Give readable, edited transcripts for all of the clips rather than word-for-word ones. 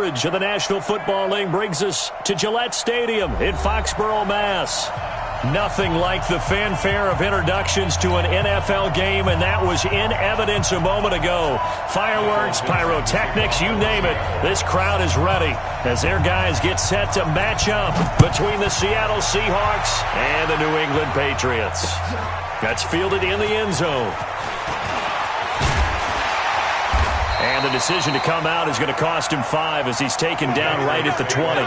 coverage of the National Football League brings us to Gillette Stadium in Foxborough, Mass. Nothing like the fanfare of introductions to an NFL game, and that was in evidence a moment ago. Fireworks, pyrotechnics, you name it. This crowd is ready as their guys get set to match up between the Seattle Seahawks and the New England Patriots. That's fielded in the end zone. And the decision to come out is going to cost him 5 as he's taken down right at the 20.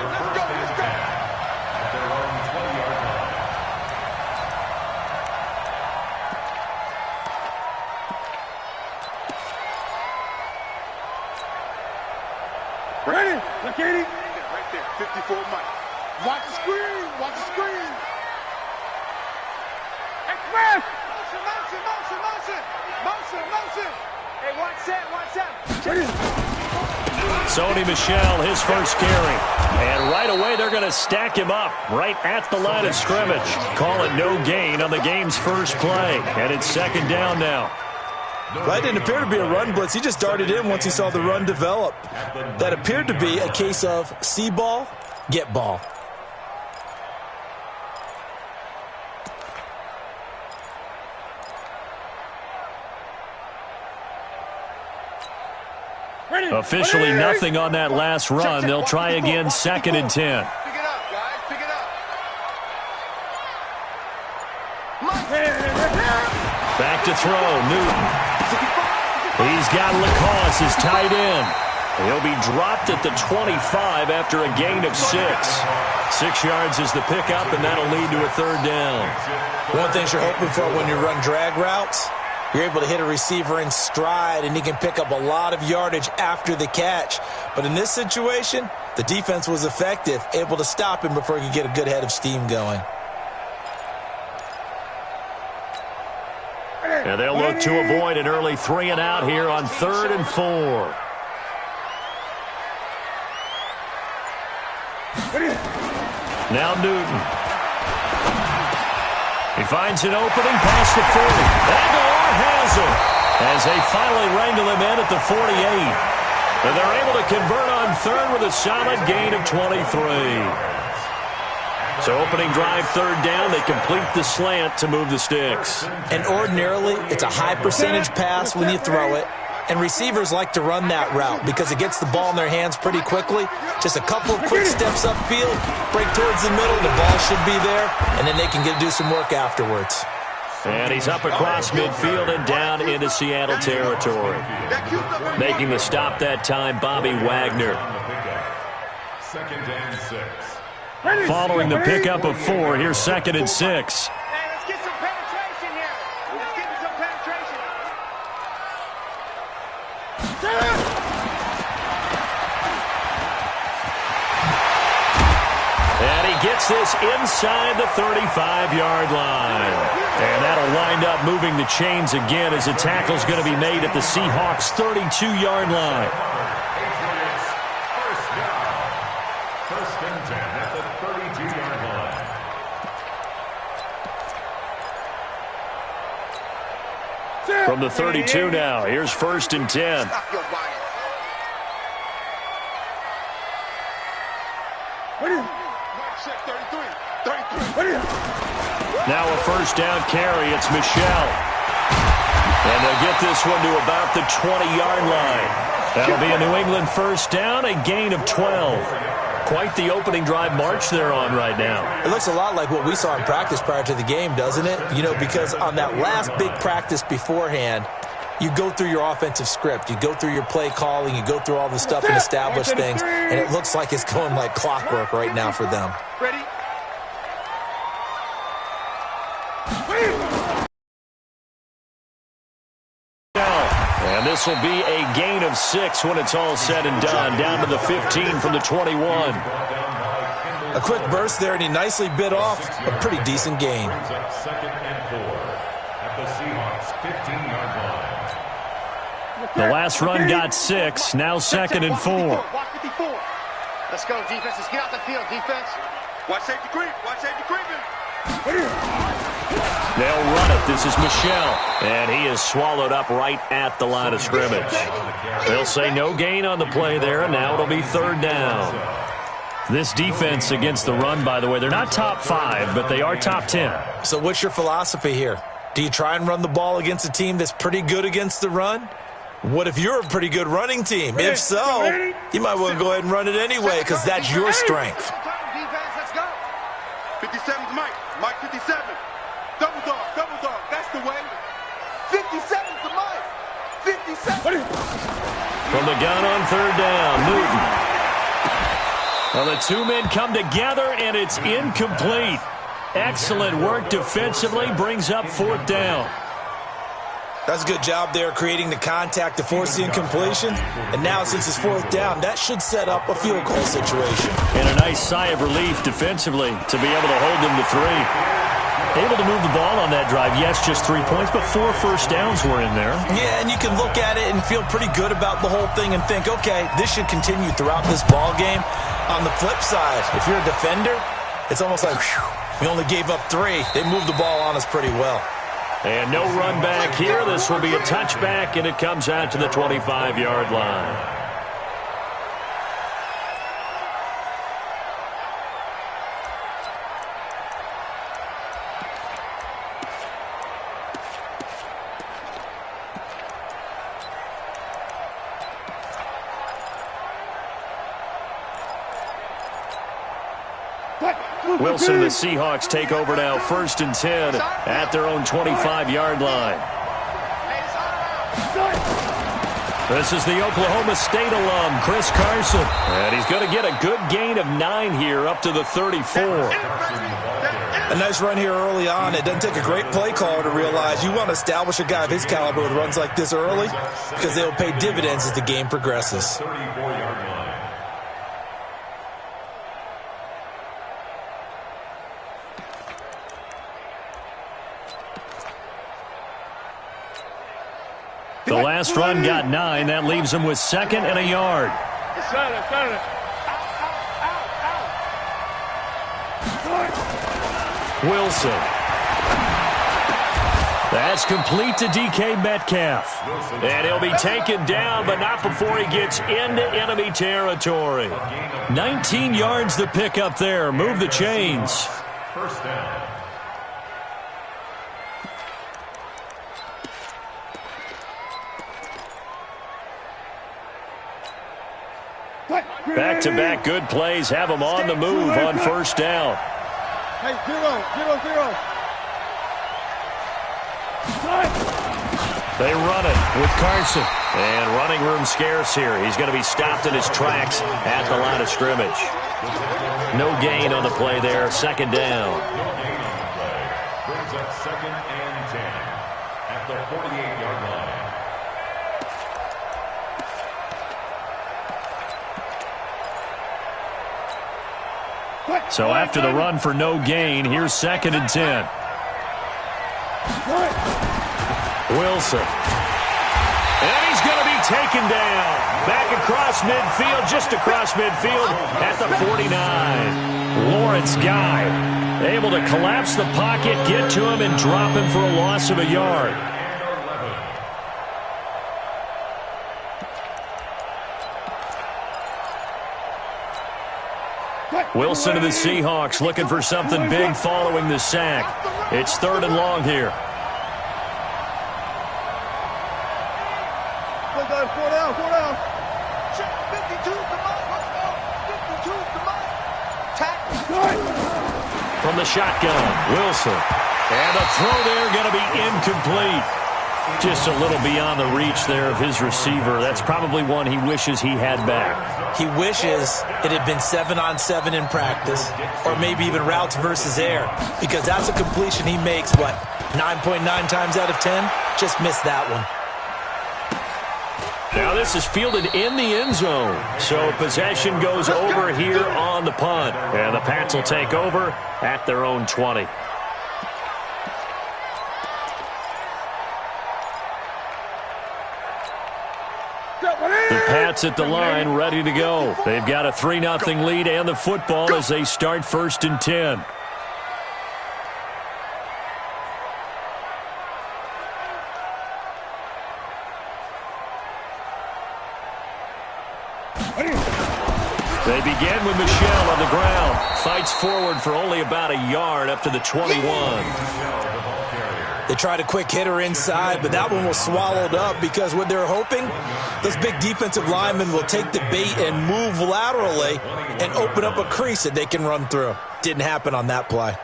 Ready? Look at it. Right there, 54 Mike. Watch the screen. Watch the screen. Express. Motion. Hey, watch that. Sony Michel, his first carry. And right away, they're going to stack him up right at the line of scrimmage. Call it no gain on the game's first play. And it's second down now. That didn't appear to be a run blitz. He just darted in once he saw the run develop. That appeared to be a case of see ball, get ball. Officially nothing on that last run. They'll try again, second and 10. Pick it up, guys. Pick it up. Back to throw, Newton. He's got Lacoste, his tight end. He'll be dropped at the 25 after a gain of 6. 6 yards is the pickup, and that'll lead to a third down. One thing you're hoping for when you run drag routes, you're able to hit a receiver in stride, and he can pick up a lot of yardage after the catch. But in this situation, the defense was effective, able to stop him before he could get a good head of steam going. And they'll look to avoid an early 3 and out here on 3rd and 4. Now Newton. He finds an opening past the 40. Aguilar has him as they finally wrangle him in at the 48. And they're able to convert on 3rd with a solid gain of 23. So opening drive, 3rd down, they complete the slant to move the sticks. And ordinarily, it's a high percentage pass when you throw it. And receivers like to run that route because it gets the ball in their hands pretty quickly. Just a couple of quick steps upfield, break towards the middle, the ball should be there, and then they can do some work afterwards. And he's up across midfield and down into Seattle territory. Making the stop that time, Bobby Wagner. Second and 6. Following the pickup of 4, here's 2nd and 6. Hey, let's get some penetration here. Let's get some penetration. And he gets this inside the 35-yard line. And that'll wind up moving the chains again as the tackle's going to be made at the Seahawks' 32-yard line. From the 32 now, here's 1st and 10. Now a 1st down carry, it's Michel. And they'll get this one to about the 20-yard line. That'll be a New England 1st down, a gain of 12. Quite the opening drive march they're on right now. It looks a lot like what we saw in practice prior to the game, doesn't it? You know, because on that last big practice beforehand, you go through your offensive script. You go through your play calling. You go through all the stuff and establish things. And it looks like it's going like clockwork right now for them. Ready? And this will be a gain of 6 when it's all said and done. Down to the 15 from the 21. A quick burst there, and he nicely bit off a pretty decent gain. Second and 4 at the Seahawks 15-yard line. The last run got 6. Now 2nd and 4. Watch 54. Let's go, defense. Let's get out the field, defense. Watch safety creep. Watch safety creeping. They'll run it. This is Michelle. And he is swallowed up right at the line of scrimmage. They'll say no gain on the play there, and now it'll be third down. This defense against the run, by the way, they're not top 5, but they are top 10. So what's your philosophy here? Do you try and run the ball against a team that's pretty good against the run? What if you're a pretty good running team? If so, you might want to go ahead and run it anyway because that's your strength. 57's Mike. Mike 57. Double dog. Double dog. That's the way. 57's the Mike. 57. From the gun on third down, Newton. Well, the two men come together, and it's incomplete. Excellent work defensively, brings up fourth down. That's a good job there creating the contact to force the incompletion. And now, since it's fourth down, that should set up a field goal situation. And a nice sigh of relief defensively to be able to hold them to 3. Able to move the ball on that drive. Yes, just 3 points, but 4 first downs were in there. Yeah, and you can look at it and feel pretty good about the whole thing and think, okay, this should continue throughout this ball game. On the flip side, if you're a defender, it's almost like, whew, we only gave up 3. They moved the ball on us pretty well. And no run back here. This will be a touchback, and it comes out to the 25-yard line. Wilson and the Seahawks take over now, 1st and 10 at their own 25-yard line. This is the Oklahoma State alum, Chris Carson. And he's going to get a good gain of 9 here, up to the 34. A nice run here early on. It doesn't take a great play caller to realize you want to establish a guy of his caliber with runs like this early because they'll pay dividends as the game progresses. The last run got 9. That leaves him with 2nd and a yard. Wilson. That's complete to DK Metcalf. And he'll be taken down, but not before he gets into enemy territory. 19 yards the pick up there. Move the chains. First down. Back-to-back good plays have him on the move on first down. Hey, 0-0-0. They run it with Carson. And running room scarce here. He's going to be stopped in his tracks at the line of scrimmage. No gain on the play there. 2nd down. Brings up 2nd and 10 at the 48-yard line. So after the run for no gain, here's 2nd and 10. Wilson. And he's going to be taken down. Back across midfield, just across midfield at the 49. Lawrence Guy able to collapse the pocket, get to him, and drop him for a loss of a yard. Wilson of the Seahawks looking for something big following the sack. It's 3rd and long here. Four down. 52 to Mike. Let's go. 52 to Mike. Tackle. From the shotgun, Wilson. And the throw there going to be incomplete. Just a little beyond the reach there of his receiver. That's probably one he wishes he had back. He wishes it had been 7-on-7 in practice, or maybe even routes versus air, because that's a completion he makes, 9.9 times out of 10? Just missed that one. Now this is fielded in the end zone. So possession goes over here on the punt. And the Pats will take over at their own 20. The Pats at the line, ready to go. They've got a 3-0 lead and the football as they start 1st and 10. They begin with Michel on the ground. Fights forward for only about a yard up to the 21. They tried a quick hitter inside, but that one was swallowed up because what they're hoping, those big defensive linemen will take the bait and move laterally and open up a crease that they can run through. Didn't happen on that play.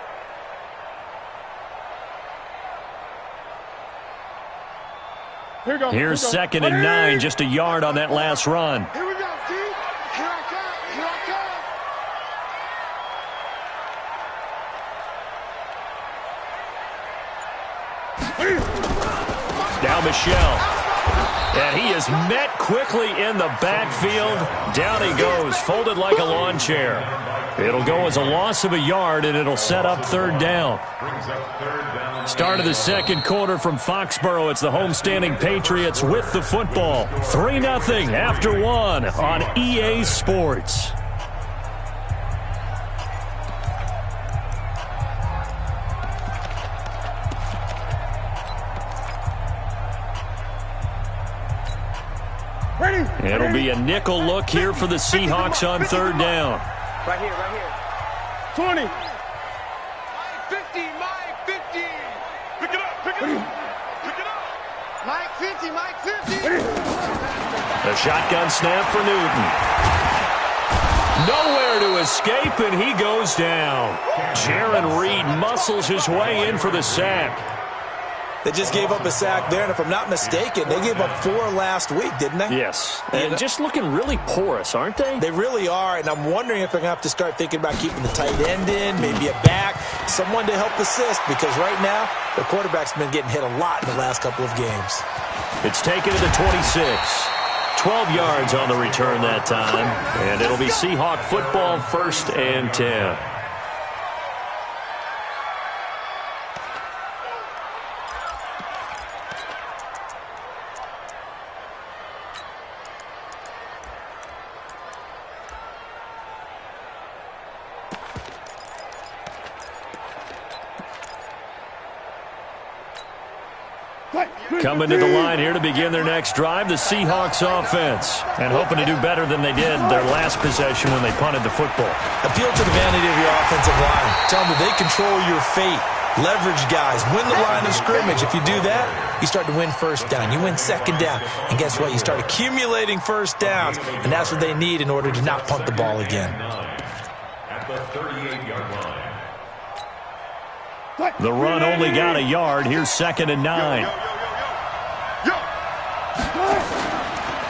Here's 2nd and 9, just a yard on that last run. Here we go, Steve. Here I come. Here I come. Now Michel. And he is met quickly in the backfield. Down he goes, folded like a lawn chair. It'll go as a loss of a yard, and it'll set up 3rd down. Start of the 2nd quarter from Foxborough. It's the homestanding Patriots with the football. 3-0 after 1 on EA Sports. It'll be a nickel look here for the Seahawks on 3rd down. Right here. 20. Mike 50. Pick it up. Pick it up. Mike 50. A shotgun snap for Newton. Nowhere to escape, and he goes down. Jaron Reed muscles his way in for the sack. They just gave up a sack there, and if I'm not mistaken, they gave up 4 last week, didn't they? Yes, and just looking really porous, aren't they? They really are, and I'm wondering if they're going to have to start thinking about keeping the tight end in, maybe a back, someone to help assist, because right now, the quarterback's been getting hit a lot in the last couple of games. It's taken to the 26. 12 yards on the return that time, and it'll be Seahawk football 1st and 10. Coming to the line here to begin their next drive, the Seahawks offense. And hoping to do better than they did their last possession when they punted the football. Appeal to the vanity of your offensive line. Tell them that they control your fate. Leverage guys. Win the line of scrimmage. If you do that, you start to win 1st down. You win 2nd down. And guess what? You start accumulating 1st downs. And that's what they need in order to not punt the ball again. At the 38-yard line. The run only got a yard. Here's 2nd and 9.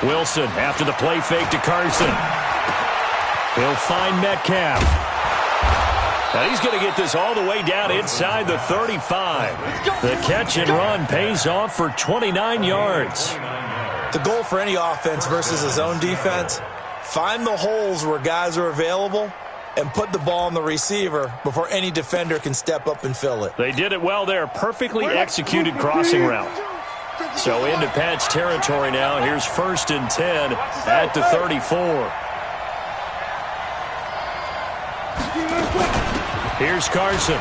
Wilson after the play fake to Carson. He'll find Metcalf. Now he's going to get this all the way down inside the 35. The catch and run pays off for 29 yards. The goal for any offense versus a zone defense, find the holes where guys are available and put the ball on the receiver before any defender can step up and fill it. They did it well there. Perfectly executed crossing route. So into Pat's territory now. Here's 1st and 10 at the 34. Here's Carson.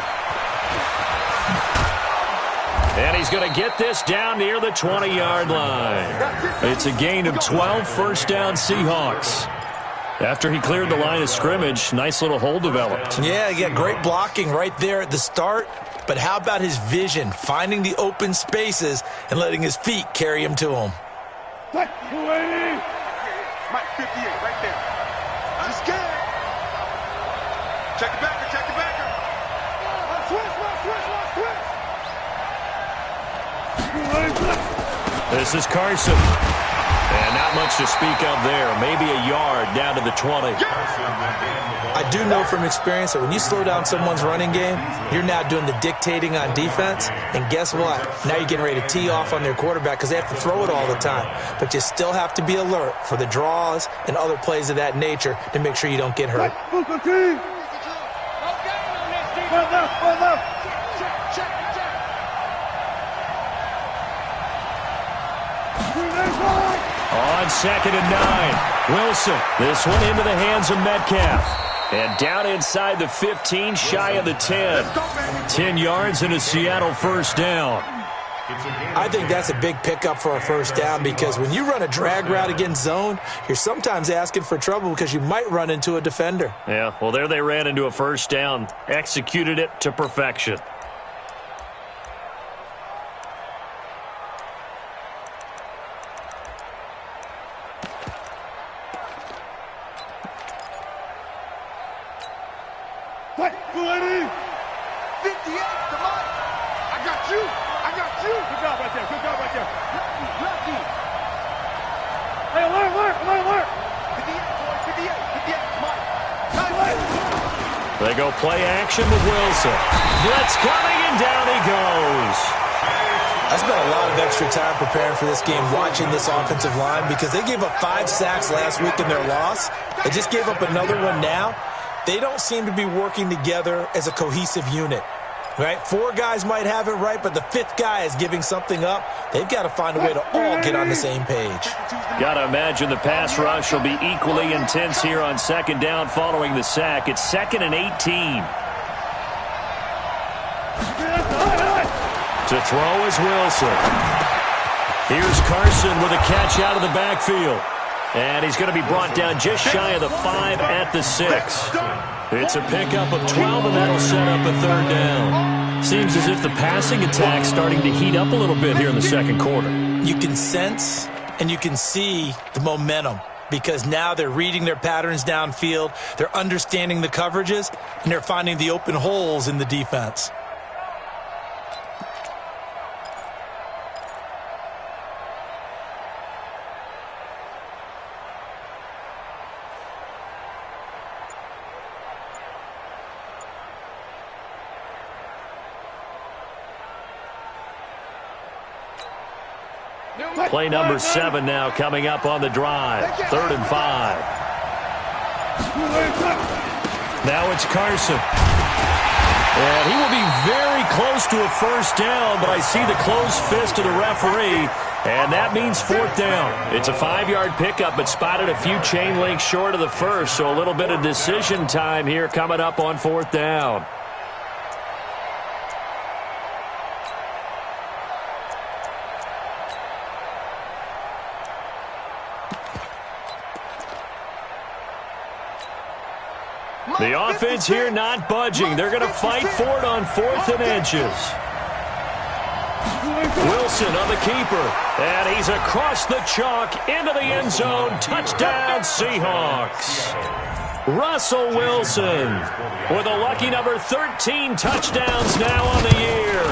And he's going to get this down near the 20-yard line. It's a gain of 12, 1st down Seahawks. After he cleared the line of scrimmage, nice little hole developed. Yeah, he got great blocking right there at the start. But how about his vision, finding the open spaces and letting his feet carry him to him? Mike 58 right there. Just get it. Check the backer. Switch. This is Carson. And not much to speak of there. Maybe a yard down to the 20. I do know from experience that when you slow down someone's running game, you're now doing the dictating on defense. And guess what? Now you're getting ready to tee off on their quarterback because they have to throw it all the time. But you still have to be alert for the draws and other plays of that nature to make sure you don't get hurt. On 2nd and 9, Wilson. This one into the hands of Metcalf. And down inside the 15, shy of the 10. 10 yards and a Seattle 1st down. I think that's a big pickup for a first down because when you run a drag route against zone, you're sometimes asking for trouble because you might run into a defender. Yeah, well, there they ran into a first down. Executed it to perfection. What? 58 to Mike. I got you. I got you. Good job right there. Good job right there. Lucky. Hey, alert. 58, boy. 58. Mike. They go play action with Wilson. Blitz coming, and down he goes. I spent a lot of extra time preparing for this game watching this offensive line because they gave up 5 sacks last week in their loss. They just gave up another one now. They don't seem to be working together as a cohesive unit, right? 4 guys might have it right, but the 5th guy is giving something up. They've got to find a way to all get on the same page. Got to imagine the pass rush will be equally intense here on second down following the sack. It's 2nd and 18. To throw is Wilson. Here's Carson with a catch out of the backfield. And he's going to be brought down just shy of the 5 at the 6. It's a pickup of 12, and that'll set up a 3rd down. Seems as if the passing attack's starting to heat up a little bit here in the second quarter. You can sense and you can see the momentum because now they're reading their patterns downfield, they're understanding the coverages, and they're finding the open holes in the defense. Play number 7 now coming up on the drive. 3rd and 5. Now it's Carson. And he will be very close to a first down, but I see the closed fist of the referee, and that means 4th down. It's a 5-yard pickup, but spotted a few chain links short of the first, so a little bit of decision time here coming up on 4th down. The offense here not budging. They're going to fight for it on 4th and inches. Wilson on the keeper. And he's across the chalk into the end zone. Touchdown, Seahawks. Russell Wilson with a lucky number 13 touchdowns now on the year.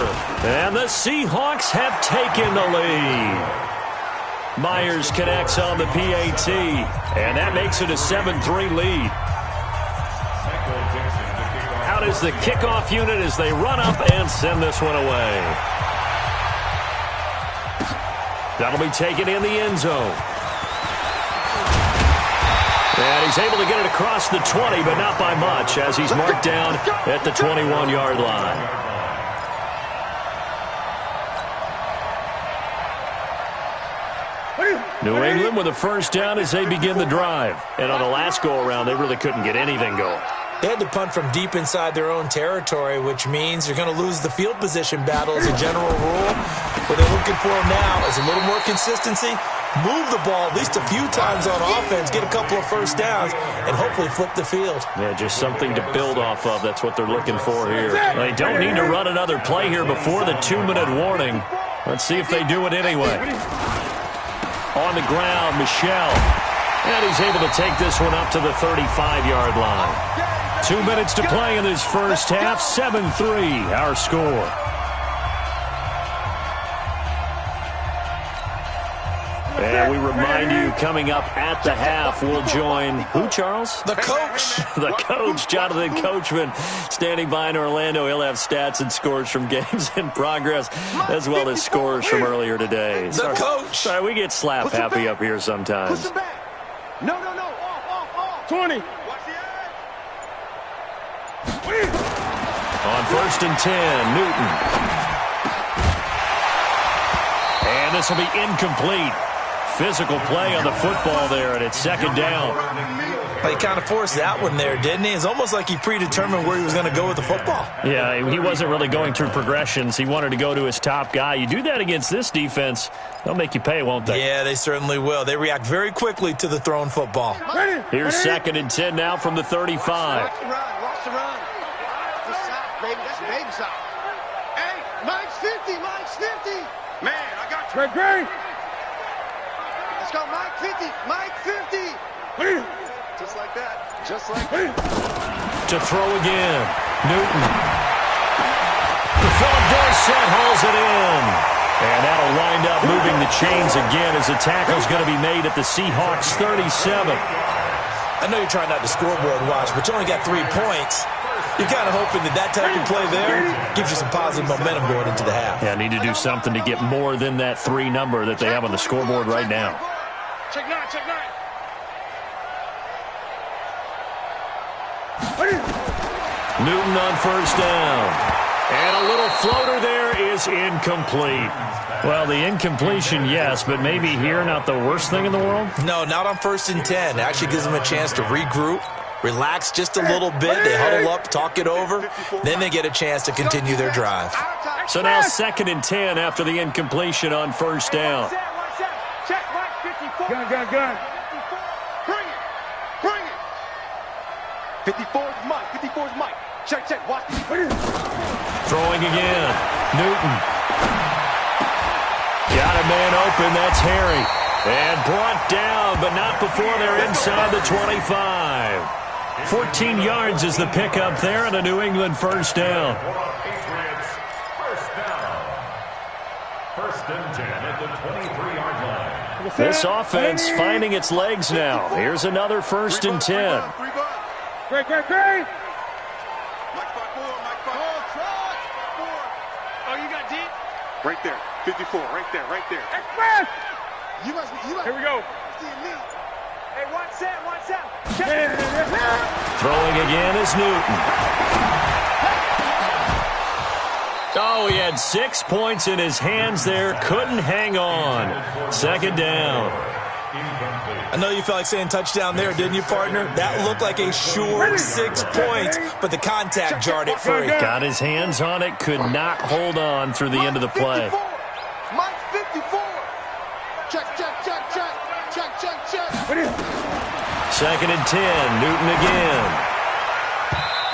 And the Seahawks have taken the lead. Myers connects on the PAT. And that makes it a 7-3 lead. Out is the kickoff unit as they run up and send this one away. That'll be taken in the end zone. And he's able to get it across the 20, but not by much, as he's marked down at the 21-yard line. New England with a first down as they begin the drive. And on the last go-around, they really couldn't get anything going. They had to punt from deep inside their own territory, which means you're going to lose the field position battle as a general rule. What they're looking for now is a little more consistency, move the ball at least a few times on offense, get a couple of first downs, and hopefully flip the field. Yeah, just something to build off of. That's what they're looking for here. They don't need to run another play here before the 2-minute warning. Let's see if they do it anyway. On the ground, Michel. And he's able to take this one up to the 35-yard line. 2 minutes to play in this first half. 7-3, our score. And we remind you, coming up at the half, we'll join who, Charles? The coach. The coach, Jonathan Coachman, standing by in Orlando. He'll have stats and scores from games in progress, as well as scores from earlier today. The coach. Sorry, we get slap happy up here sometimes. No. Off. 20. On 1st and 10, Newton. And this will be incomplete. Physical play on the football there, and it's 2nd down. He kind of forced that one there, didn't he? It's almost like he predetermined where he was going to go with the football. Yeah, he wasn't really going through progressions. He wanted to go to his top guy. You do that against this defense, they'll make you pay, won't they? Yeah, they certainly will. They react very quickly to the thrown football. Here's 2nd and 10 now from the 35. Watch the run. The side, baby. That's baby side. Hey, Mike's 50. Man, I got you. Great. Let's go, Mike 50. Mike 50. Just like that. Just like that. To throw again. Newton. Philip Dorsett hauls it in. And that'll wind up moving the chains again as the tackle's going to be made at the Seahawks 37. I know you're trying not to scoreboard watch, but you only got 3 points. You're kind of hoping that type of play there gives you some positive momentum going into the half. Yeah, need to do something to get more than that 3 number that they have on the scoreboard right now. Check 9. Newton on 1st down. And a little floater there is incomplete. Well, the incompletion, yes, but maybe here not the worst thing in the world? No, not on 1st and 10. It actually gives them a chance to regroup, relax just a little bit. They huddle up, talk it over. Then they get a chance to continue their drive. So now 2nd and 10 after the incompletion on 1st down. Check, Mike 54. Gun. Bring it. 54 is Mike. Check. Watch. Throwing again. Newton. Got a man open. That's Harry. And brought down, but not before they're inside the 25. 14 yards is the pickup there and a New England 1st down. Patriots, 1st down. 1st and 10 at the 23-yard line. This offense finding its legs now. Here's another 1st and 10. Great. Mike 5-4. Oh, you got deep? Right there. 54. Right there. Express! You must be. Here we go. Hey, one set. Throwing again is Newton. Oh, he had 6 points in his hands there. Couldn't hang on. 2nd down. I know you felt like saying touchdown there, didn't you, partner? That looked like a sure 6 points, but the contact jarred it free. Got his hands on it, could not hold on through the end of the play. Mike 54. Check. 2nd and 10, Newton again.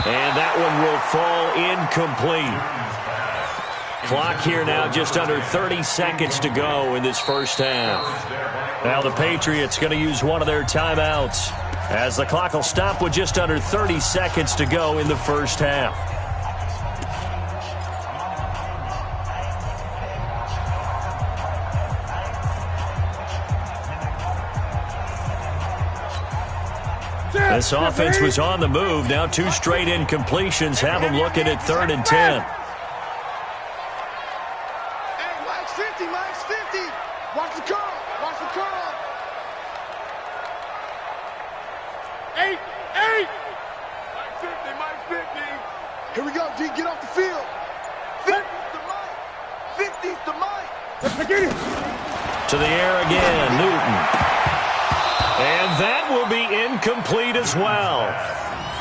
And that one will fall incomplete. Clock here now just under 30 seconds to go in this 1st half. Now the Patriots going to use one of their timeouts as the clock will stop with just under 30 seconds to go in the 1st half. This offense was on the move. Now 2 straight incompletions have them looking at 3rd and 10. Hey, Mike's 50. Watch the curl. Eight. Mike's 50. Here we go, D. Get off the field. 50's the Mike. Let's begin it. To the air again, Newton. And that will be incomplete as well.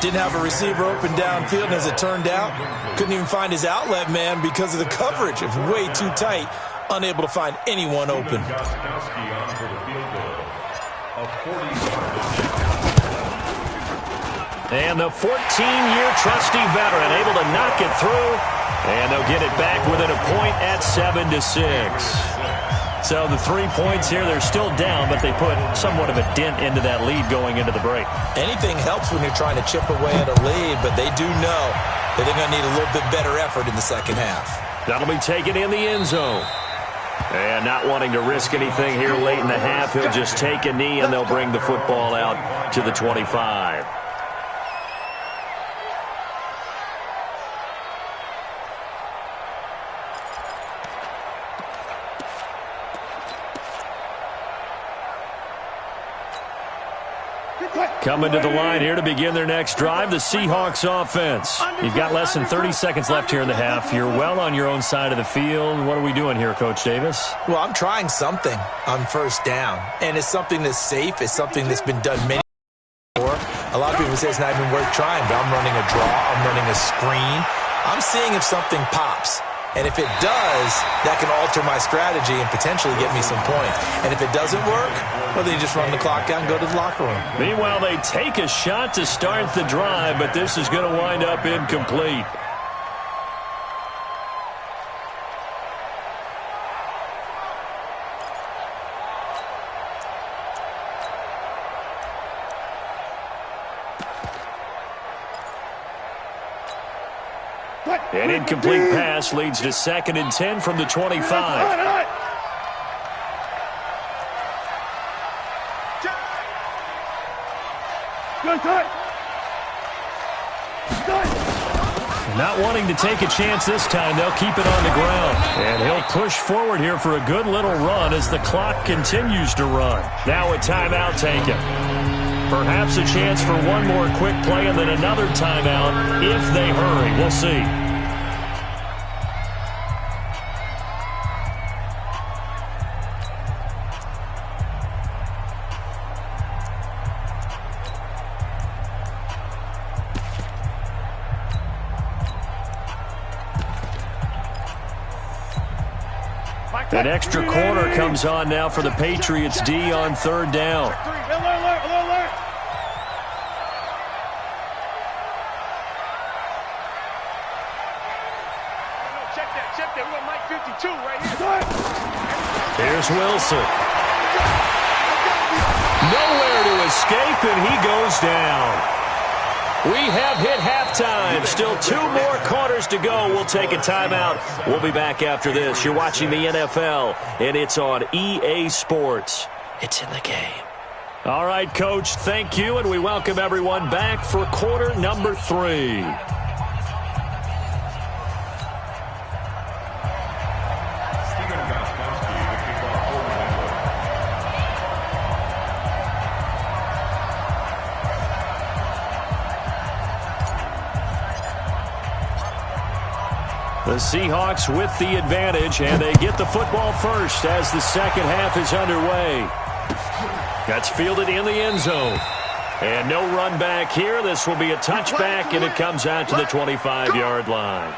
Didn't have a receiver open downfield, and as it turned out, couldn't even find his outlet man because of the coverage. It was way too tight, unable to find anyone open. And the 14-year trusty veteran able to knock it through, and they'll get it back within a point at 7-6. So the 3 points here, they're still down, but they put somewhat of a dent into that lead going into the break. Anything helps when you're trying to chip away at a lead, but they do know that they're going to need a little bit better effort in the 2nd half. That'll be taken in the end zone. And not wanting to risk anything here late in the half, he'll just take a knee, and they'll bring the football out to the 25. Coming to the line here to begin their next drive, the Seahawks offense. You've got less than 30 seconds left here in the half. You're well on your own side of the field. What are we doing here, Coach Davis? Well, I'm trying something on 1st down, and it's something that's safe. It's something that's been done many A lot of people say it's not even worth trying, but I'm running a draw, I'm running a screen. I'm seeing if something pops. And if it does, that can alter my strategy and potentially get me some points. And if it doesn't work, well, then you just run the clock out and go to the locker room. Meanwhile, they take a shot to start the drive, but this is going to wind up incomplete. An incomplete pass leads to 2nd and 10 from the 25. Not wanting to take a chance this time, they'll keep it on the ground. And he'll push forward here for a good little run as the clock continues to run. Now a timeout taken. Perhaps a chance for one more quick play and then another timeout if they hurry. We'll see. An extra corner comes on now for the Patriots D on 3rd down. Here's Wilson. Nowhere to escape, and he goes down. We have hit halftime. Still 2 more quarters to go. We'll take a timeout. We'll be back after this. You're watching the NFL, and it's on EA Sports. It's in the game. All right, Coach, thank you, and we welcome everyone back for quarter number 3. The Seahawks with the advantage, and they get the football first as the second half is underway. That's fielded in the end zone. And no run back here. This will be a touchback, and it comes out to the 25-yard line.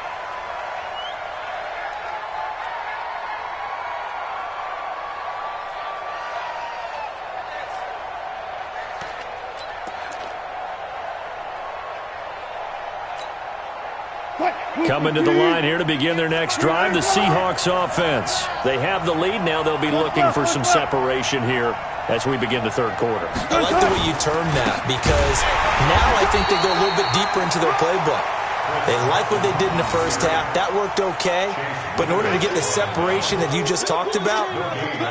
Coming to the line here to begin their next drive, the Seahawks offense. They have the lead. Now they'll be looking for some separation here as we begin the 3rd quarter. I like the way you term that because now I think they go a little bit deeper into their playbook. They like what they did in the first half. That worked okay. But in order to get the separation that you just talked about,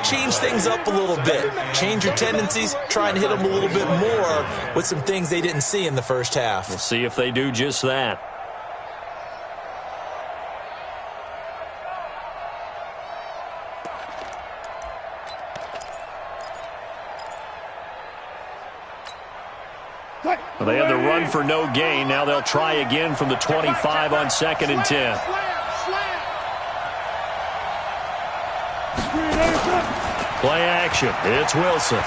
change things up a little bit. Change your tendencies. Try and hit them a little bit more with some things they didn't see in the first half. We'll see if they do just that. Well, they had the run for no gain. Now they'll try again from the 25 on 2nd and 10. Play action. It's Wilson.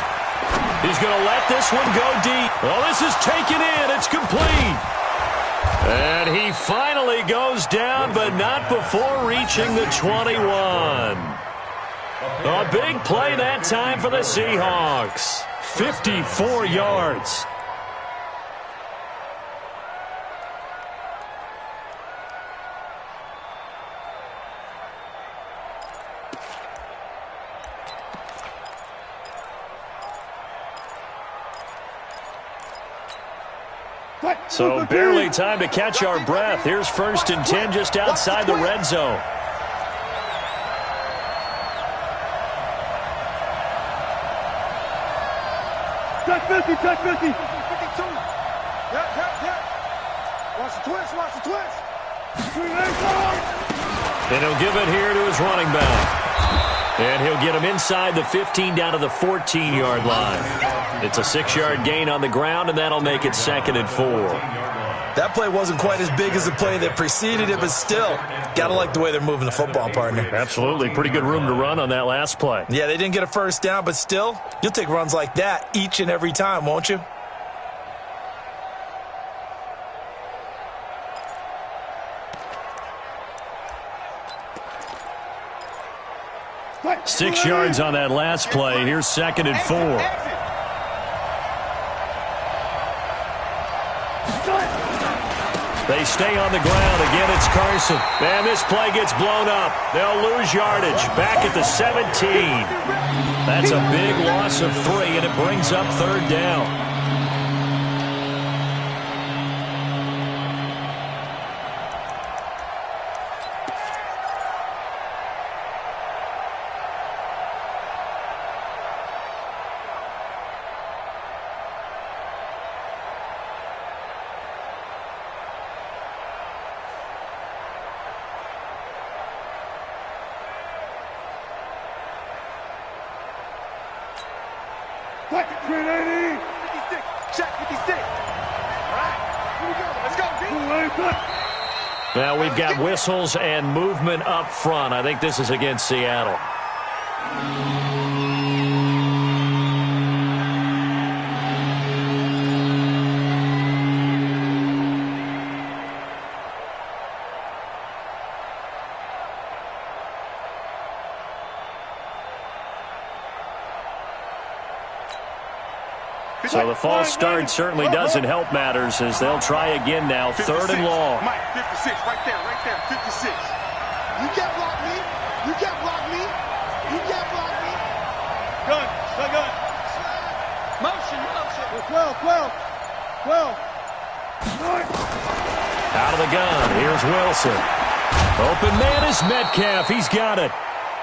He's going to let this one go deep. Oh, this is taken in. It's complete. And he finally goes down, but not before reaching the 21. A big play that time for the Seahawks. 54 yards. So barely time to catch our breath. Here's 1st and 10 just outside the red zone. Touch 50, touch 50. 52. Yep. Watch the twist, watch the twist. And he'll give it here to his running back. And he'll get him inside the 15 down to the 14-yard line. It's a 6-yard gain on the ground, and that'll make it 2nd and 4. That play wasn't quite as big as the play that preceded it, but still, gotta like the way they're moving the football, partner. Absolutely. Pretty good room to run on that last play. Yeah, they didn't get a first down, but still, you'll take runs like that each and every time, won't you? 6 yards on that last play. Here's 2nd and 4. They stay on the ground. Again, it's Carson. And this play gets blown up. They'll lose yardage. Back at the 17. That's a big loss of 3, and it brings up 3rd down. Now we've got whistles and movement up front. I think this is against Seattle. So the false start certainly doesn't help matters as they'll try again now. 3rd and long. Mike, 56, right there, 56. You can't block me. You can't block me. You can't block me. Gun. Motion. 12. Out of the gun. Here's Wilson. Open man is Metcalf. He's got it.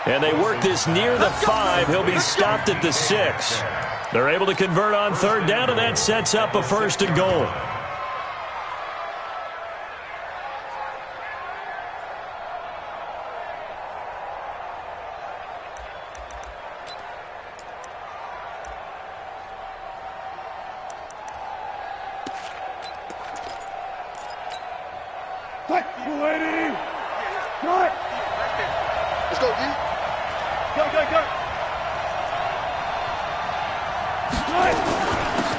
And they work this near the 5. He'll be stopped at the 6. They're able to convert on 3rd down, and that sets up a 1st and goal. Let's go, D. Go.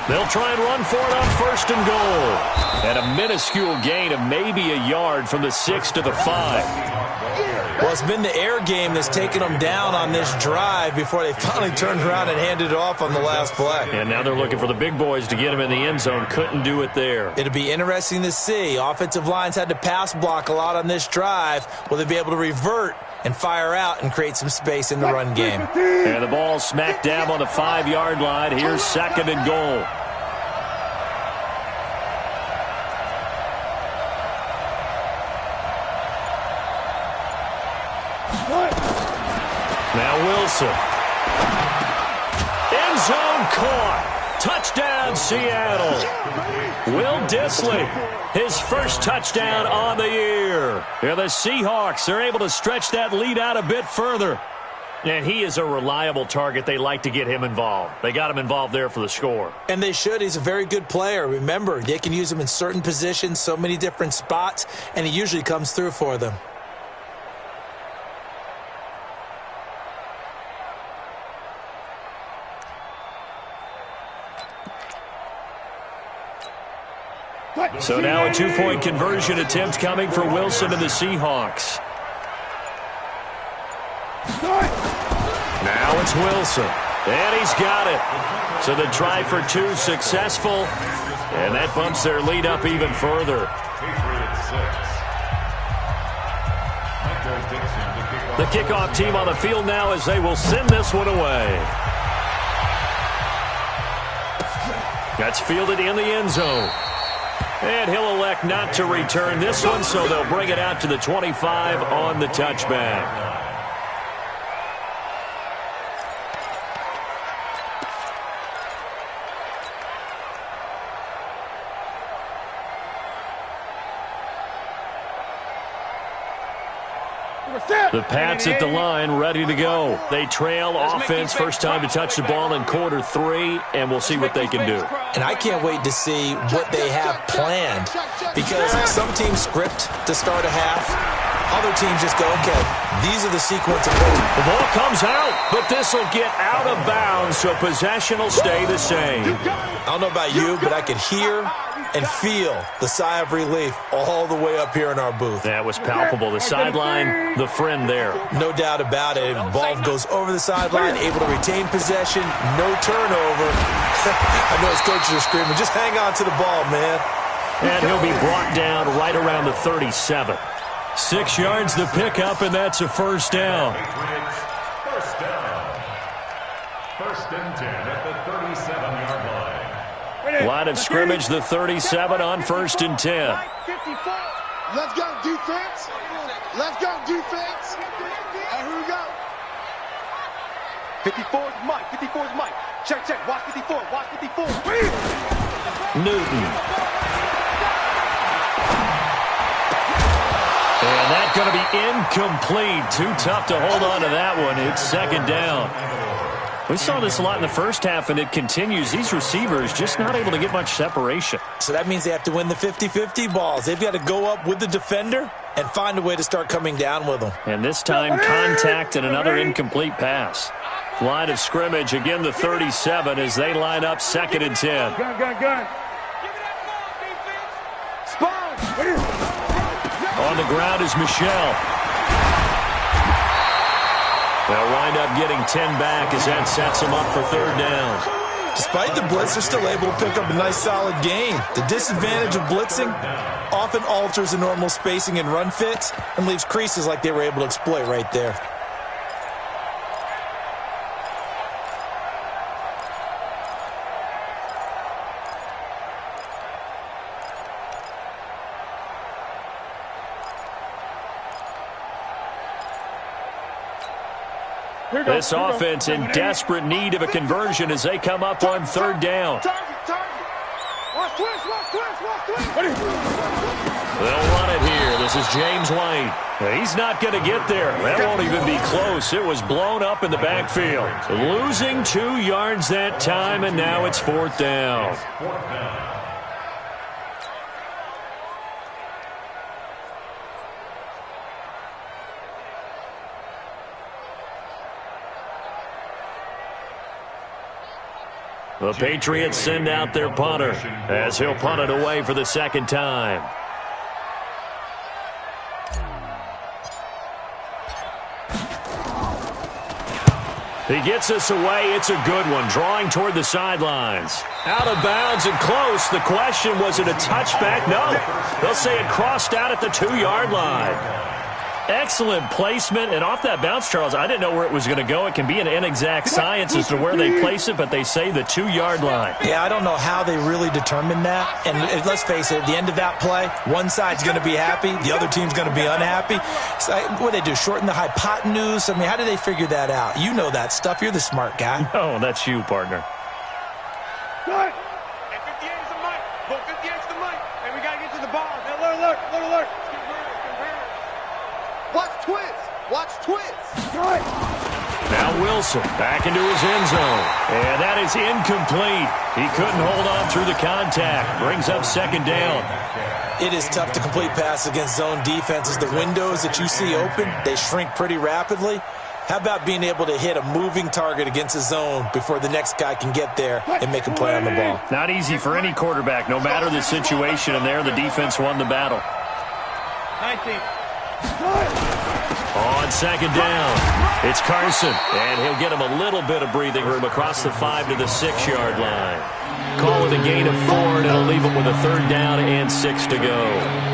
They'll try and run for it on 1st and goal. And a minuscule gain of maybe a yard from the 6 to the 5. Well, it's been the air game that's taken them down on this drive before they finally turned around and handed it off on the last play. And now they're looking for the big boys to get him in the end zone. Couldn't do it there. It'll be interesting to see. Offensive lines had to pass block a lot on this drive. Will they be able to revert and fire out and create some space in the run game? And the ball smack dab on the 5-yard line. Here's 2nd and goal. Now Wilson. End zone caught. Touchdown, Seattle. Will Dissly, his first touchdown on the year. And the Seahawks are able to stretch that lead out a bit further. And he is a reliable target. They like to get him involved. They got him involved there for the score. And they should. He's a very good player. Remember, they can use him in certain positions, so many different spots, and he usually comes through for them. So now a 2-point conversion attempt coming for Wilson and the Seahawks. Now it's Wilson. And he's got it. So the try for 2 successful. And that bumps their lead up even further. The kickoff team on the field now as they will send this one away. That's fielded in the end zone. And he'll elect not to return this one, so they'll bring it out to the 25 on the touchback. The Pats at the line, ready to go. They trail offense, first time to touch the ball in quarter 3, and we'll see what they can do. And I can't wait to see what they have planned, because some teams script to start a half. Other teams just go, okay, these are the sequence of plays. The ball comes out, but this will get out of bounds, so possession will stay the same. I don't know about you, but I could hear and feel the sigh of relief all the way up here in our booth. That was palpable. The sideline, the friend there. No doubt about it. Ball goes over the sideline, able to retain possession, no turnover. I know his coaches are screaming, just hang on to the ball, man. And he'll be brought down right around the 37. 6 yards the pickup, and that's a first down. First down. First and 10 at the 37-yard line. Line of scrimmage, the 37 on first and 10. Let's go, defense. Let's go, defense. And here we go. 54 is Mike. 54 is Mike. Check, check. Watch 54. Watch 54. Newton. And that's going to be incomplete. Too tough to hold on to that one. It's second down. We saw this a lot in the first half, and it continues. These receivers just not able to get much separation. So that means they have to win the 50-50 balls. They've got to go up with the defender and find a way to start coming down with them. And this time, contact and another incomplete pass. Line of scrimmage, again the 37 as they line up second and 10. Gun. On the ground is Michelle. They'll wind up getting 10 back as that sets them up for third down. Despite the blitz, they're still able to pick up a nice solid gain. The disadvantage of blitzing often alters the normal spacing and run fits and leaves creases like they were able to exploit right there. This offense in desperate need of a conversion as they come up on third down. Target. Watch twist. They'll run it here. This is James White. He's not going to get there. That won't even be close. It was blown up in the backfield. Losing 2 yards that time, and now it's fourth down. The Patriots send out their punter as he'll punt it away for the second time. He gets us away. It's a good one. Drawing toward the sidelines. Out of bounds and close. The question, was it a touchback? No. They'll say it crossed out at the 2-yard line. Excellent placement, and off that bounce, Charles, I didn't know where it was going to go. It can be an inexact science as to where they place it, but they say the 2-yard line. Yeah, I don't know how they really determined that. And let's face it, at the end of that play, one side's going to be happy, the other team's going to be unhappy. So, what do they do, shorten the hypotenuse? I mean, how do they figure that out? You know that stuff. You're the smart guy. Oh, that's you, partner. Good. And 58 is the mic. Well, 58 is the mic. And we got to get to the ball. Alert. Watch twist. Good. Now Wilson back into his end zone. And that is incomplete. He couldn't hold on through the contact. Brings up second down. It is tough to complete passes against zone defenses. The windows that you see open, they shrink pretty rapidly. How about being able to hit a moving target against a zone before the next guy can get there and make a play on the ball? Not easy for any quarterback, no matter the situation. And there, the defense won the battle. 19. On second down, it's Carson, and he'll get him a little bit of breathing room across the 5 to the 6-yard line. Call it a gain of 4, and it'll leave him with a third down and 6 to go.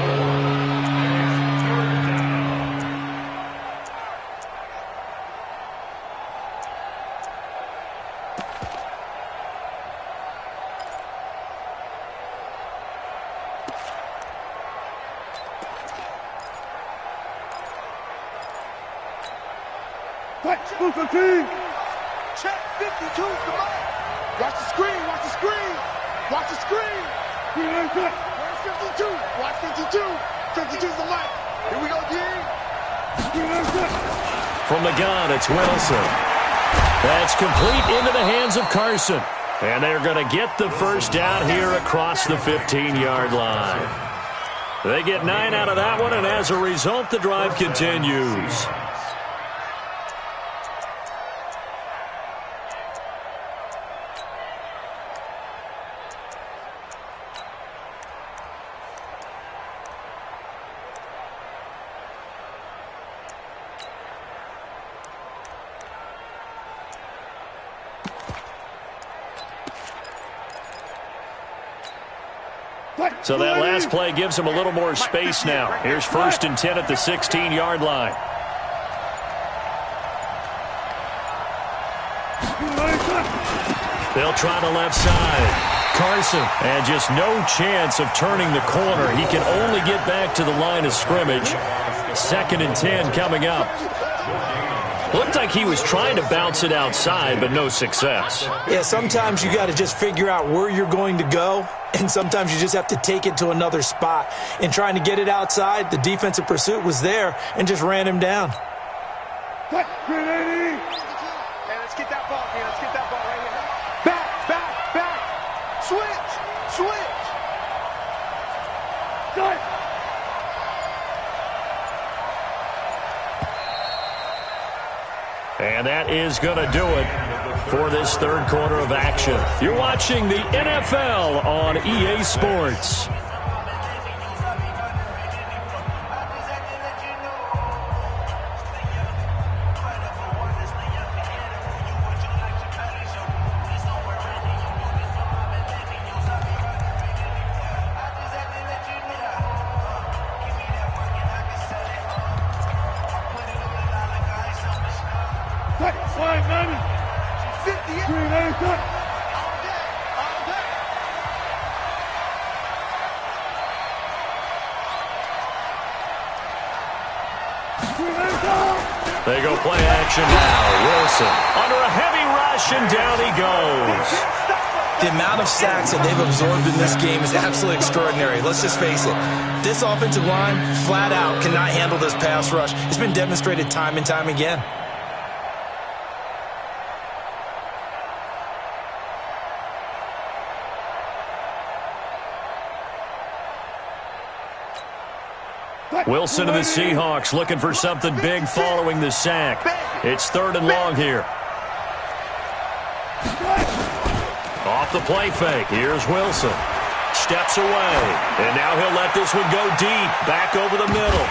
Check 52, come on. Watch the screen. Watch the screen. Where's 52? Watch 52. 52's the light. Here we go, D. From the gun, it's Wilson. That's complete into the hands of Carson. And they're going to get the first down here across the 15-yard line. They get 9 out of that one, and as a result, the drive continues. So that last play gives him a little more space now. Here's 1st and 10 at the 16-yard line. They'll try the left side. Carson, and just no chance of turning the corner. He can only get back to the line of scrimmage. 2nd and 10 coming up. Looked like he was trying to bounce it outside, but no success. Yeah, sometimes you got to just figure out where you're going to go, and sometimes you just have to take it to another spot. In trying to get it outside, the defensive pursuit was there and just ran him down. Hey, let's get that ball, man. Let's get that ball right here. Back, back, back. Switch. Good. And that is going to do it for this 3rd quarter of action. You're watching the NFL on EA Sports. They go play action now. Wilson under a heavy rush, and down he goes. The amount of sacks that they've absorbed in this game is absolutely extraordinary. Let's just face it. This offensive line, flat out, cannot handle this pass rush. It's been demonstrated time and time again. Wilson and the Seahawks looking for something big following the sack. It's 3rd and long here. Off the play fake. Here's Wilson. Steps away. And now he'll let this one go deep. Back over the middle.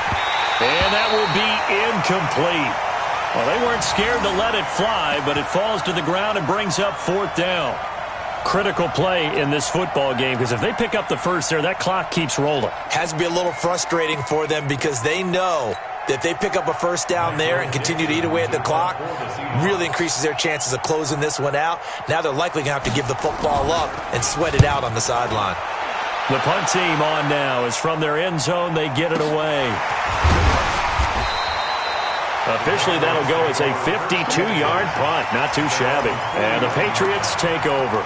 And that will be incomplete. Well, they weren't scared to let it fly, but it falls to the ground and brings up 4th down. Critical play in this football game, because if they pick up the first there, that clock keeps rolling. Has to be a little frustrating for them because they know that if they pick up a first down there and continue to eat away at the clock, really increases their chances of closing this one out. Now they're likely going to have to give the football up and sweat it out on the sideline. The punt team on now is from their end zone. They get it away. Officially, that'll go as a 52-yard punt. Not too shabby. And the Patriots take over.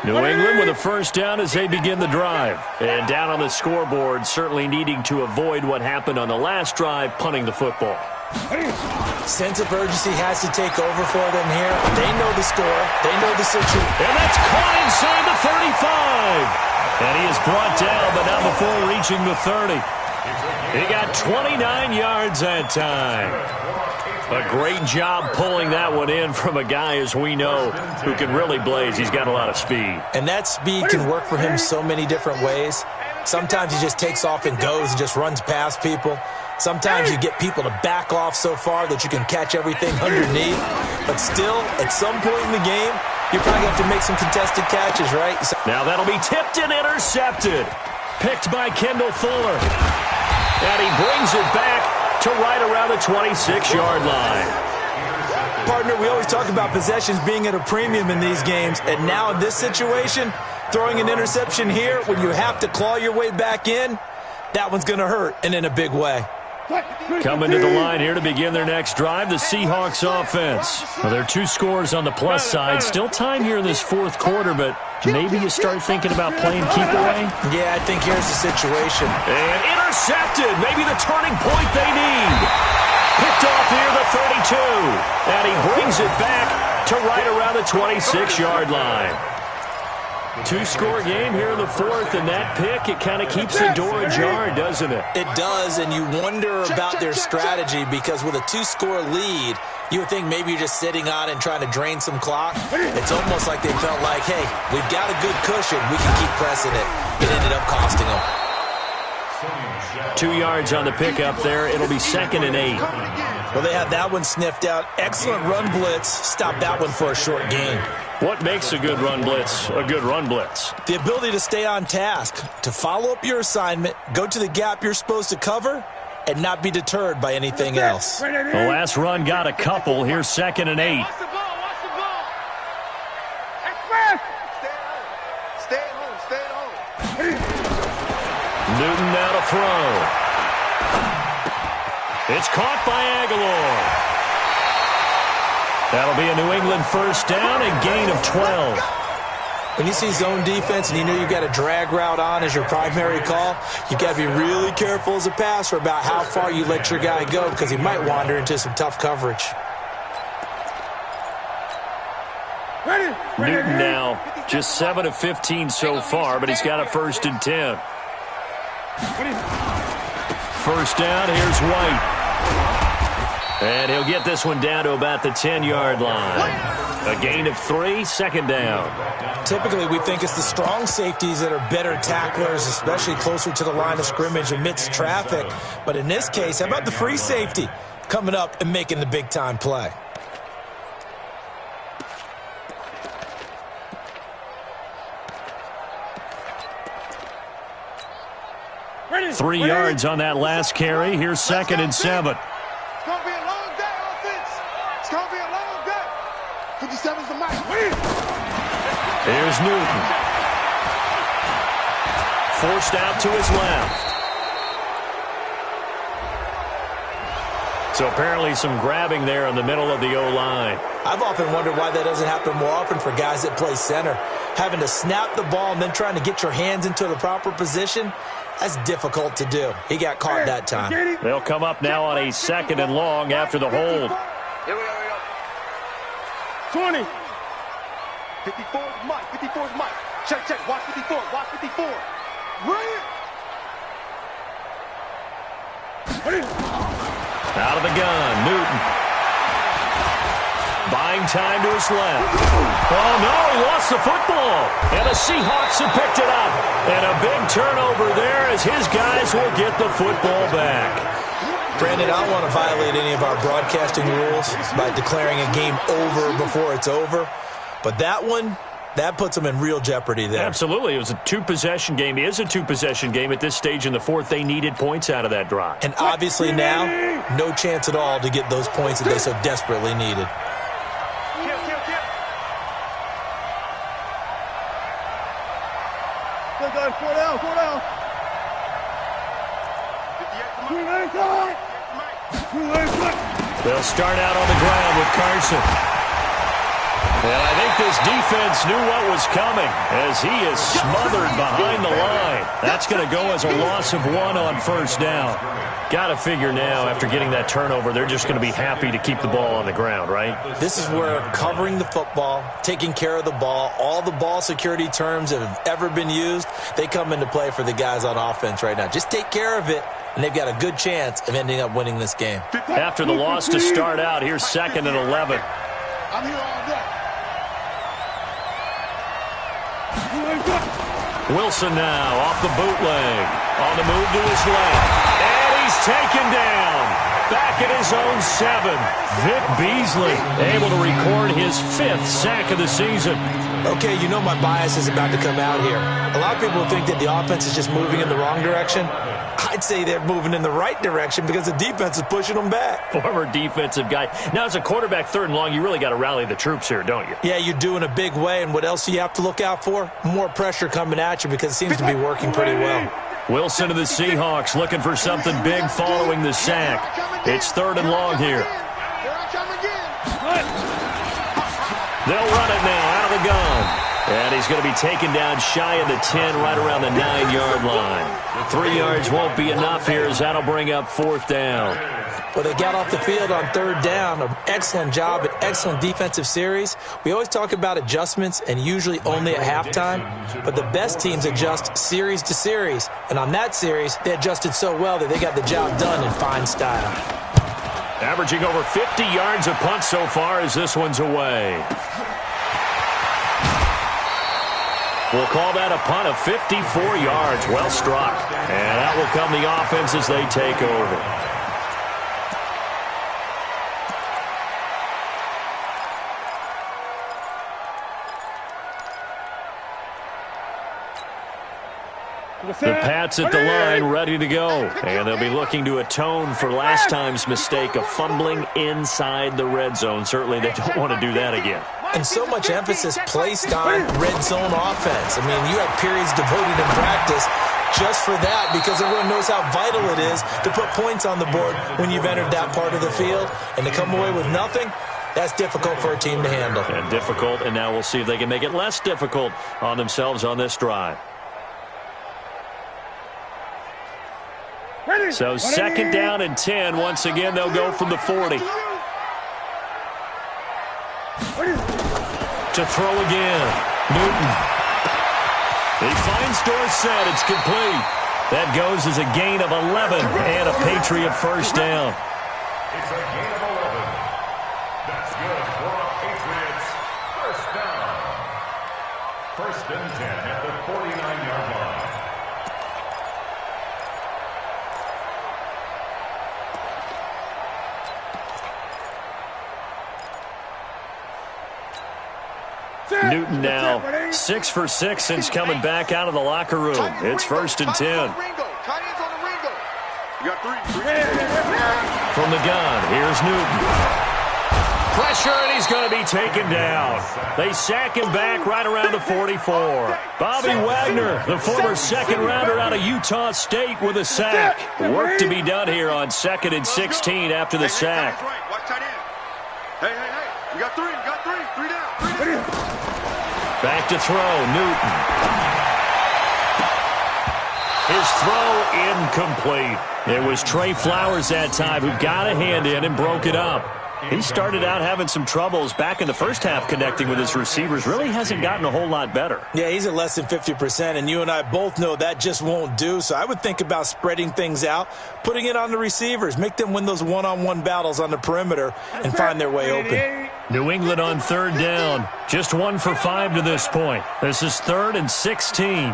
New England with a first down as they begin the drive. And down on the scoreboard, certainly needing to avoid what happened on the last drive, punting the football. Sense of urgency has to take over for them here. They know the score. They know the situation. And that's caught inside the 35. And he is brought down, but not before reaching the 30. He got 29 yards that time. A great job pulling that one in from a guy, as we know, who can really blaze. He's got a lot of speed. And that speed can work for him so many different ways. Sometimes he just takes off and goes and just runs past people. Sometimes you get people to back off so far that you can catch everything underneath. But still, at some point in the game, you probably have to make some contested catches, right? Now that'll be tipped and intercepted. Picked by Kendall Fuller. And he brings it back to right around the 26-yard line. Partner, we always talk about possessions being at a premium in these games, and now in this situation, throwing an interception here when you have to claw your way back in, that one's going to hurt, and in a big way. Coming to the line here to begin their next drive, the Seahawks offense. Well, there are 2 scores on the plus side. Still time here in this 4th quarter, but maybe you start thinking about playing keep away? Yeah, I think here's the situation. And intercepted. Maybe the turning point they need. Picked off here, the 32. And he brings it back to right around the 26-yard line. 2-score game here in the 4th, and that pick, it kind of keeps the door ajar, doesn't it? It does, and you wonder about their strategy because with a 2-score lead, you would think maybe you're just sitting on and trying to drain some clock. It's almost like they felt like, hey, we've got a good cushion. We can keep pressing it. It ended up costing them. 2 yards on the pickup there. It'll be 2nd and 8. Well, they had that one sniffed out. Excellent run blitz. Stop that one for a short gain. What makes a good run blitz a good run blitz? The ability to stay on task, to follow up your assignment, go to the gap you're supposed to cover, and not be deterred by anything else. The last run got a couple. Here's 2nd and 8. Watch the ball. Watch the ball. Express. Stay at home. Stay at home. Newton now to throw. It's caught by Aguilar. That'll be a New England first down and gain of 12. When you see zone defense and you know you've got a drag route on as your primary call, you've got to be really careful as a passer about how far you let your guy go because he might wander into some tough coverage. Newton now just 7 of 15 so far, but he's got a 1st and 10. First down, here's White. And he'll get this one down to about the 10-yard line. A gain of 3, 2nd down. Typically, we think it's the strong safeties that are better tacklers, especially closer to the line of scrimmage amidst traffic. But in this case, how about the free safety coming up and making the big-time play? Ready. 3 yards on that last carry. Here's 2nd and 7. It's going to be a long day, offense. It's going to be a long day. 57's the mic. Here's Newton. Forced out to his left. So apparently some grabbing there in the middle of the O-line. I've often wondered why that doesn't happen more often for guys that play center. Having to snap the ball and then trying to get your hands into the proper position, that's difficult to do. He got caught that time. They'll come up now on a 2nd and long after the hold. Here we go. 20. 54's Mike. 54's Mike. Check. Watch 54. Watch 54. Bring it. Out of the gun, Newton. Buying time to his left. Oh, no, he lost the football. And the Seahawks have picked it up. And a big turnover there as his guys will get the football back. Brandon, I don't want to violate any of our broadcasting rules by declaring a game over before it's over. But that one, that puts them in real jeopardy there. Absolutely. It was a two-possession game. It is a two-possession game at this stage in the fourth. They needed points out of that drive. And obviously now, no chance at all to get those points that they so desperately needed. Four down. They'll start out on the ground with Carson. And I think this defense knew what was coming as he is smothered behind the line. That's going to go as a loss of 1 on first down. Got to figure now, after getting that turnover, they're just going to be happy to keep the ball on the ground, right? This is where covering the football, taking care of the ball, all the ball security terms that have ever been used, they come into play for the guys on offense right now. Just take care of it, and they've got a good chance of ending up winning this game. After the loss to start out, here's 2nd and 11. I'm here all day. Wilson now off the bootleg. On the move to his left. And he's taken down. Back at his own 7. Vic Beasley able to record his 5th sack of the season. Okay, you know my bias is about to come out here. A lot of people think that the offense is just moving in the wrong direction. I'd say they're moving in the right direction because the defense is pushing them back. Former defensive guy. Now, as a quarterback, 3rd and long, you really got to rally the troops here, don't you? Yeah, you do in a big way. And what else do you have to look out for? More pressure coming at you because it seems to be working pretty well. Wilson to the Seahawks looking for something big following the sack. It's 3rd and long here. They'll run it now out of the gun. And he's going to be taken down shy of the 10, right around the 9-yard line. 3 yards won't be enough here as that'll bring up 4th down. Well, they got off the field on 3rd down. An excellent job, an excellent defensive series. We always talk about adjustments and usually only at halftime. But the best teams adjust series to series. And on that series, they adjusted so well that they got the job done in fine style. Averaging over 50 yards a punt so far as this one's away. We'll call that a punt of 54 yards. Well struck. And out will come the offense as they take over. The Pats at the line, ready to go. And they'll be looking to atone for last time's mistake of fumbling inside the red zone. Certainly they don't want to do that again. And so much emphasis placed on red zone offense. I mean, you have periods devoted in practice just for that because everyone knows how vital it is to put points on the board when you've entered that part of the field. And to come away with nothing, that's difficult for a team to handle. And difficult, and now we'll see if they can make it less difficult on themselves on this drive. So second down and 10. Once again, they'll go from the 40. To throw again. Newton. He finds Dorsett. It's complete. That goes as a gain of 11 and a Patriot first down. It's a gain of 11. That's good for a Patriots first down. First and 10 at the 49-yard line. Newton now 6 for 6 since coming back out of the locker room. It's first and 10. From the gun, here's Newton. Pressure, and he's going to be taken down. They sack him back right around the 44. Bobby Wagner, the former second rounder out of Utah State, with a sack. Work to be done here on 2nd and 16 after the sack. Hey, you got three, three down. Back to throw, Newton. His throw incomplete. It was Trey Flowers that time who got a hand in and broke it up. He started out having some troubles back in the first half connecting with his receivers. Really hasn't gotten a whole lot better. Yeah, he's at less than 50%, and you and I both know that just won't do. So I would think about spreading things out, putting it on the receivers, make them win those one-on-one battles on the perimeter and find their way open. New England on third down. Just 1 for 5 to this point. This is 3rd and 16.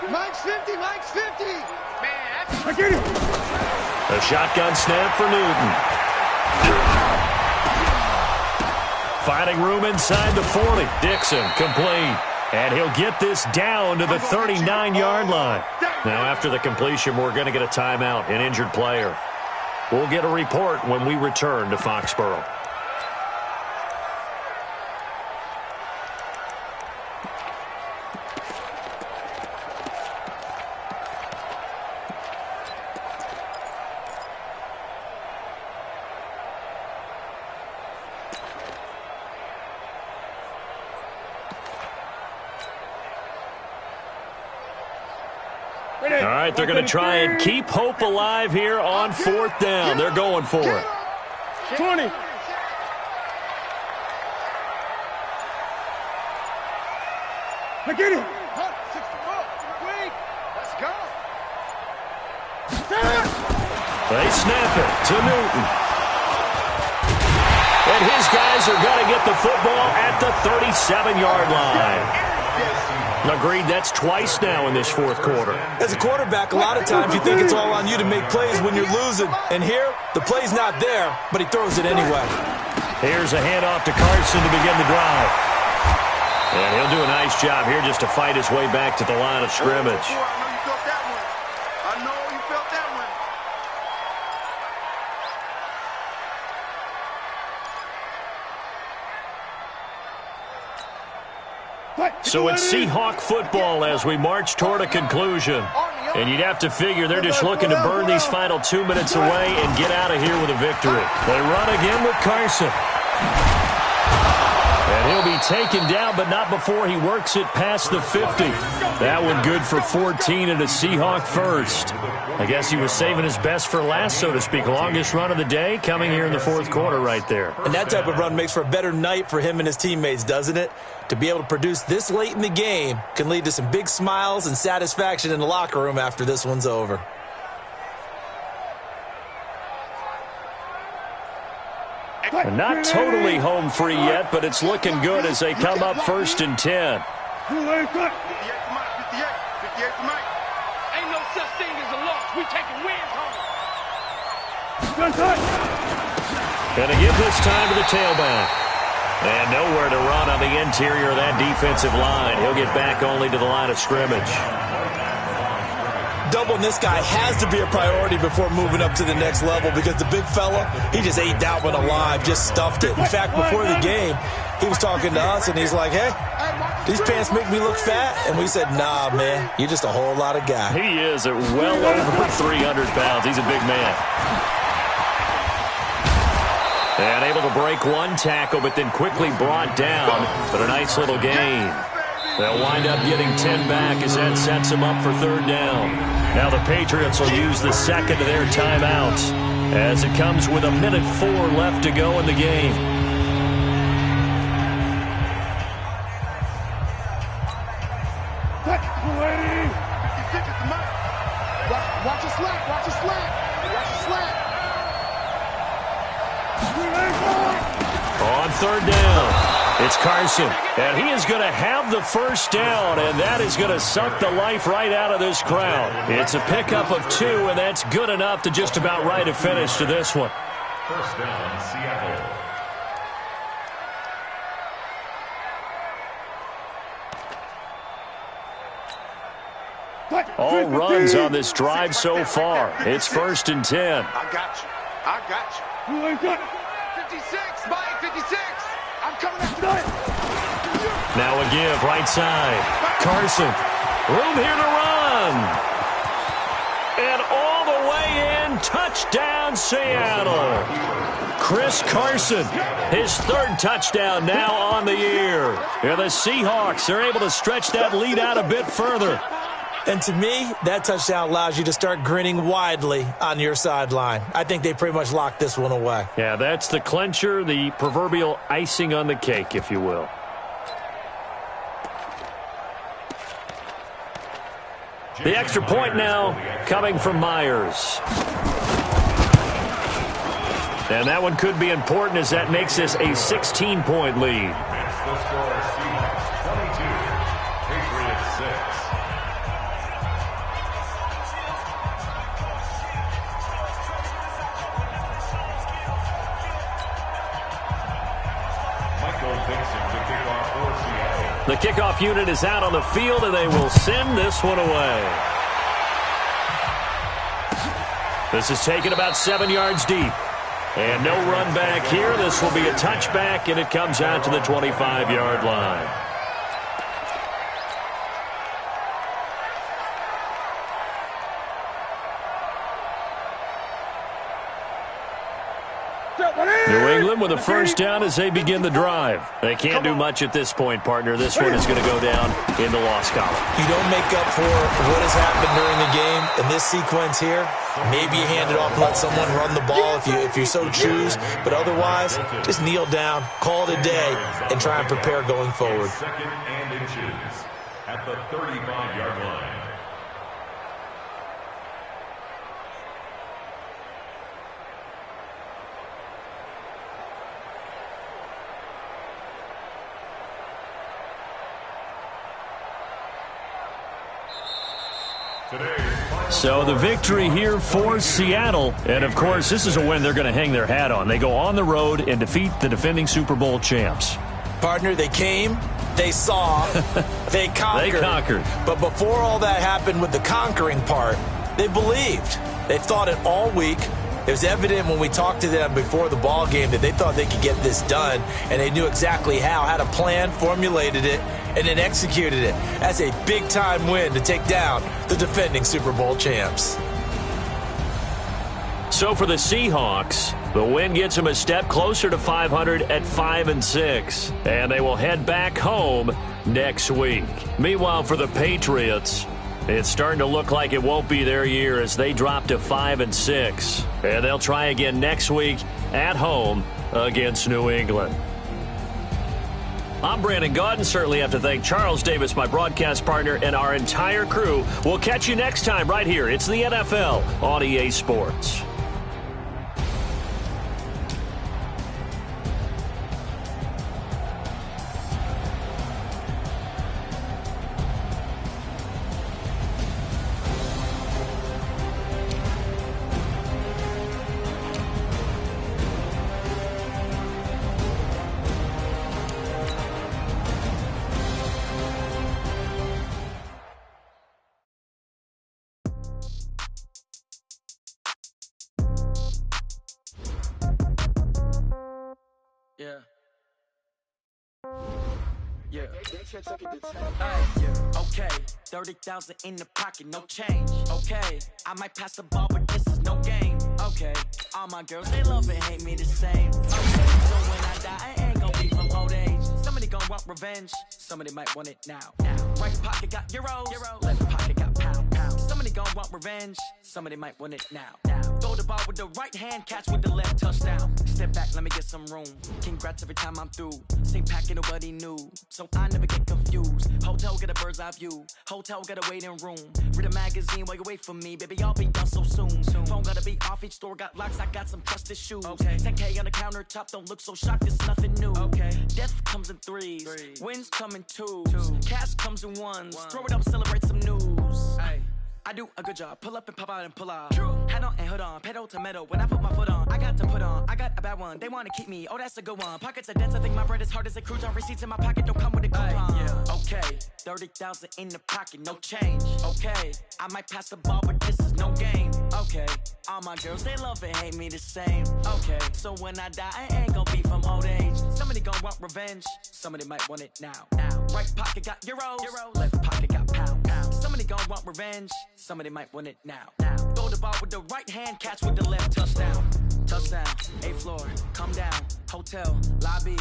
Mike's 50. Man, a shotgun snap for Newton. Finding room inside the 40. Dixon complete. And he'll get this down to the 39-yard line. Now, after the completion, we're going to get a timeout, an injured player. We'll get a report when we return to Foxborough. All right, they're going to try and keep hope alive here on 4th down. They're going for it. 20. Get it. Let's go. They snap it to Newton. And his guys are going to get the football at the 37-yard line. Agreed, that's twice now in this 4th quarter. As a quarterback, a lot of times you think it's all on you to make plays when you're losing. And here, the play's not there, but he throws it anyway. Here's a handoff to Carson to begin the drive. And he'll do a nice job here just to fight his way back to the line of scrimmage. So it's Seahawk football as we march toward a conclusion. And you'd have to figure they're just looking to burn these final 2 minutes away and get out of here with a victory. They run again with Carson. And he'll be taken down, but not before he works it past the 50. That one good for 14 and a Seahawk first. I guess he was saving his best for last, so to speak. Longest run of the day coming here in the 4th quarter right there. And that type of run makes for a better night for him and his teammates, doesn't it? To be able to produce this late in the game can lead to some big smiles and satisfaction in the locker room after this one's over. And not totally home free yet, but it's looking good as they come up 1st and 10. 58 to Mike. Ain't no such thing as a loss. We taking wins home. Going to give this time to the tailback. And nowhere to run on the interior of that defensive line. He'll get back only to the line of scrimmage. Doubling this guy has to be a priority before moving up to the next level because the big fella, he just ate that one alive, just stuffed it. In fact, before the game, he was talking to us, and he's like, hey, these pants make me look fat. And we said, nah, man, you're just a whole lot of guy. He is at well over 300 pounds. He's a big man. And able to break one tackle, but then quickly brought down. But a nice little gain. They'll wind up getting 10 back as that sets them up for third down. Now the Patriots will use the second of their timeouts as it comes with 1:04 left to go in the game. Watch a slant. Watch a slant. Watch a slant. On third down. It's Carson, and he is going to have the first down, and that is going to suck the life right out of this crowd. It's a pickup of 2, and that's good enough to just about write a finish to this one. First down, Seattle. All runs on this drive so far. It's 1st and 10. I got you. I got you. 56, Mike, 56. I'm coming after you. Now a give, right side. Carson, room here to run. And all the way in, touchdown Seattle. Chris Carson, his 3rd touchdown now on the year. And the Seahawks are able to stretch that lead out a bit further. And to me, that touchdown allows you to start grinning widely on your sideline. I think they pretty much locked this one away. Yeah, that's the clincher, the proverbial icing on the cake, if you will. The extra point now coming from Myers. And that one could be important as that makes this a 16-point lead. That's the score, Seahawks 22, Patriots 6. The kickoff unit is out on the field, and they will send this one away. This is taken about 7 yards deep. And no run back here. This will be a touchback, and it comes out to the 25-yard line. New England with a first down as they begin the drive. They can't do much at this point, partner. This one is going to go down in the loss column. You don't make up for what has happened during the game. In this sequence here, maybe you hand it off and let someone run the ball if you so choose. But otherwise, just kneel down, call it a day, and try and prepare going forward. Second and inches at the 35-yard line. So the victory here for Seattle. And, of course, this is a win they're going to hang their hat on. They go on the road and defeat the defending Super Bowl champs. Partner, they came, they saw, they conquered. They conquered. But before all that happened with the conquering part, they believed. They thought it all week. It was evident when we talked to them before the ball game that they thought they could get this done, and they knew exactly how, had a plan, formulated it, and then executed it. That's a big-time win to take down the defending Super Bowl champs. So for the Seahawks, the win gets them a step closer to 500 at 5-6, and they will head back home next week. Meanwhile, for the Patriots, it's starting to look like it won't be their year as they drop to 5-6, and they'll try again next week at home against New England. I'm Brandon Gaudin. Certainly have to thank Charles Davis, my broadcast partner, and our entire crew. We'll catch you next time right here. It's the NFL on EA Sports. Yeah. Yeah. Ay, okay, 30,000 in the pocket, no change. Okay, I might pass the ball, but this is no game. Okay, all my girls, they love and hate me the same. Okay, so when I die, I ain't gon' be from old age. Somebody gon' want revenge, somebody might want it now. Right pocket got euros, left pocket got pound. Somebody gon' want revenge, somebody might want it now. Throw the ball with the right hand, catch with the left, touchdown. Step back, let me get some room. Congrats every time I'm through. Same packet, nobody knew, so I never get confused. Hotel get a bird's eye view. Hotel get a waiting room. Read a magazine while you wait for me, baby. I'll be done so soon. Phone gotta be off. Each store got locks. I got some trusted shoes. Okay. 10K on the countertop. Don't look so shocked. It's nothing new. Okay. Death comes in threes. Wins come in twos. Cash comes in ones. Throw it up, celebrate some news. Ay. I do a good job, pull up and pop out and pull off. Hat on and hood on, pedal to metal. When I put my foot on, I got to put on. I got a bad one, they wanna keep me. Oh, that's a good one. Pockets are dense, I think my bread is hard as a crouton. Receipts in my pocket don't come with a coupon. Yeah. Okay, 30,000 in the pocket, no change. Okay, I might pass the ball, but this is no game. Okay, all my girls, they love and hate me the same. Okay, so when I die, I ain't gon' be from old age. Somebody gon' want revenge, somebody might want it now. Right pocket got euros, left pocket got pound. Somebody gon' want revenge, somebody might want it now. Throw the ball with the right hand, catch with the left, touchdown. Touchdown, 8th floor, come down, hotel, lobby.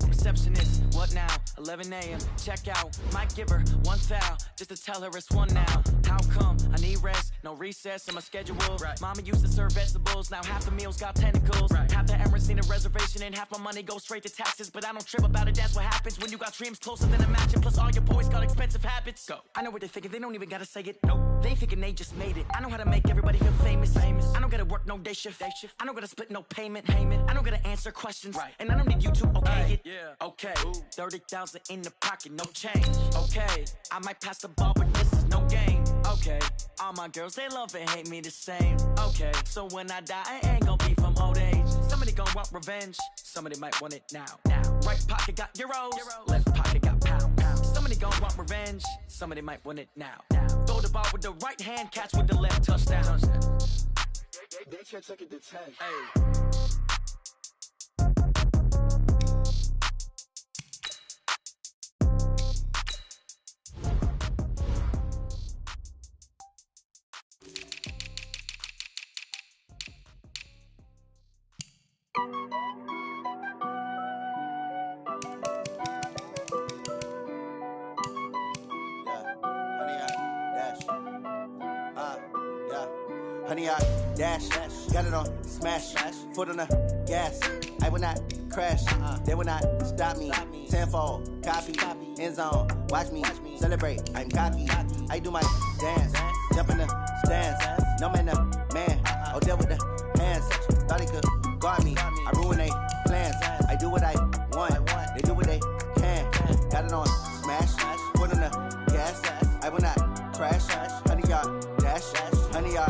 Receptionist, what now? 11 a.m. check out. Might give her one foul just to tell her it's one now. How come? I need rest, no recess in my schedule. Right. Mama used to serve vegetables, now half the meals got tentacles. Right. Half the Emirates need a reservation and half my money goes straight to taxes. But I don't trip about it, that's what happens when you got dreams closer than a match. And plus all your boys got expensive habits. Go. I know what they're thinking, they don't even gotta say it. Nope. They thinking they just made it. I know how to make everybody feel famous. I don't gotta work no day shift. I don't gotta split no payment. I don't gotta answer questions. Right. And I don't need you to okay it. Yeah. Okay, 30,000 in the pocket, no change. Okay, I might pass the ball, but this is no game. Okay, all my girls, they love and hate me the same. Okay, so when I die, I ain't gon' be from old age. Somebody gon' want revenge, somebody might want it now. Right pocket got euros, left pocket got pound. Somebody gon' want revenge, somebody might want it now. Throw the ball with the right hand, catch with the left, touchdown. They can't take it to 10. Hey. Honey, I dash, got it on smash, foot on the gas. I will not crash, they will not stop me. Tenfold, copy, end zone, watch me celebrate. I'm cocky, I do my dance, jump in the stands. No man, the man, oh deal with the hands. Thought he could guard me, I ruin they plans. I do what I want, they do what they can. Got it on smash, foot on the gas. I will not crash, honey, y'all dash, honey, y'all.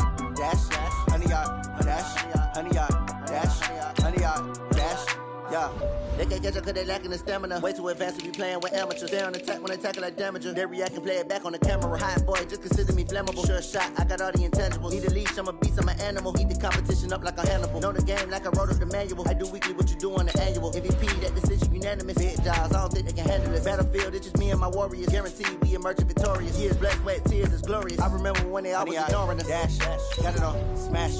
Honey, y'all, dash, honey, y'all, dash, honey, y'all, dash, yeah. They can't catch up cause they lacking the stamina. Way too advanced to be playing with amateurs. Stay on attack when they tackle like damager. They react and play it back on the camera. Hot boy, just consider me flammable. Sure shot, I got all the intangibles. Need a leash, I'm a beast, I'm an animal. Heat the competition up like a Hannibal. Know the game like I wrote up the manual. I do weekly what you do on the annual. MVP, that decision unanimous. Big jobs, I don't think they can handle it. Battlefield, it's just me and my warriors. Guaranteed we emerging victorious. Years, blood, sweat, tears, it's glorious. I remember when they always ignoring us. Dash, got it on smash,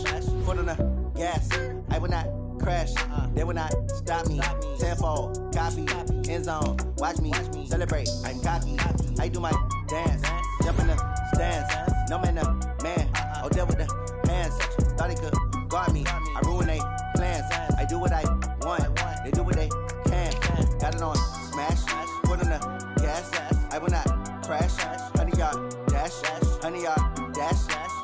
foot on the gas. I will not crash, they will not stop me. Tenfold, copy, end zone, watch me celebrate. I'm cocky, I do my dance, jump in the stands. No man, the man, oh deal with the hands. Thought he could guard me, I ruin they plans. I do what I want, they do what they can. Got it on smash, foot on the gas. I will not crash, honey, y'all dash, honey, y'all dash,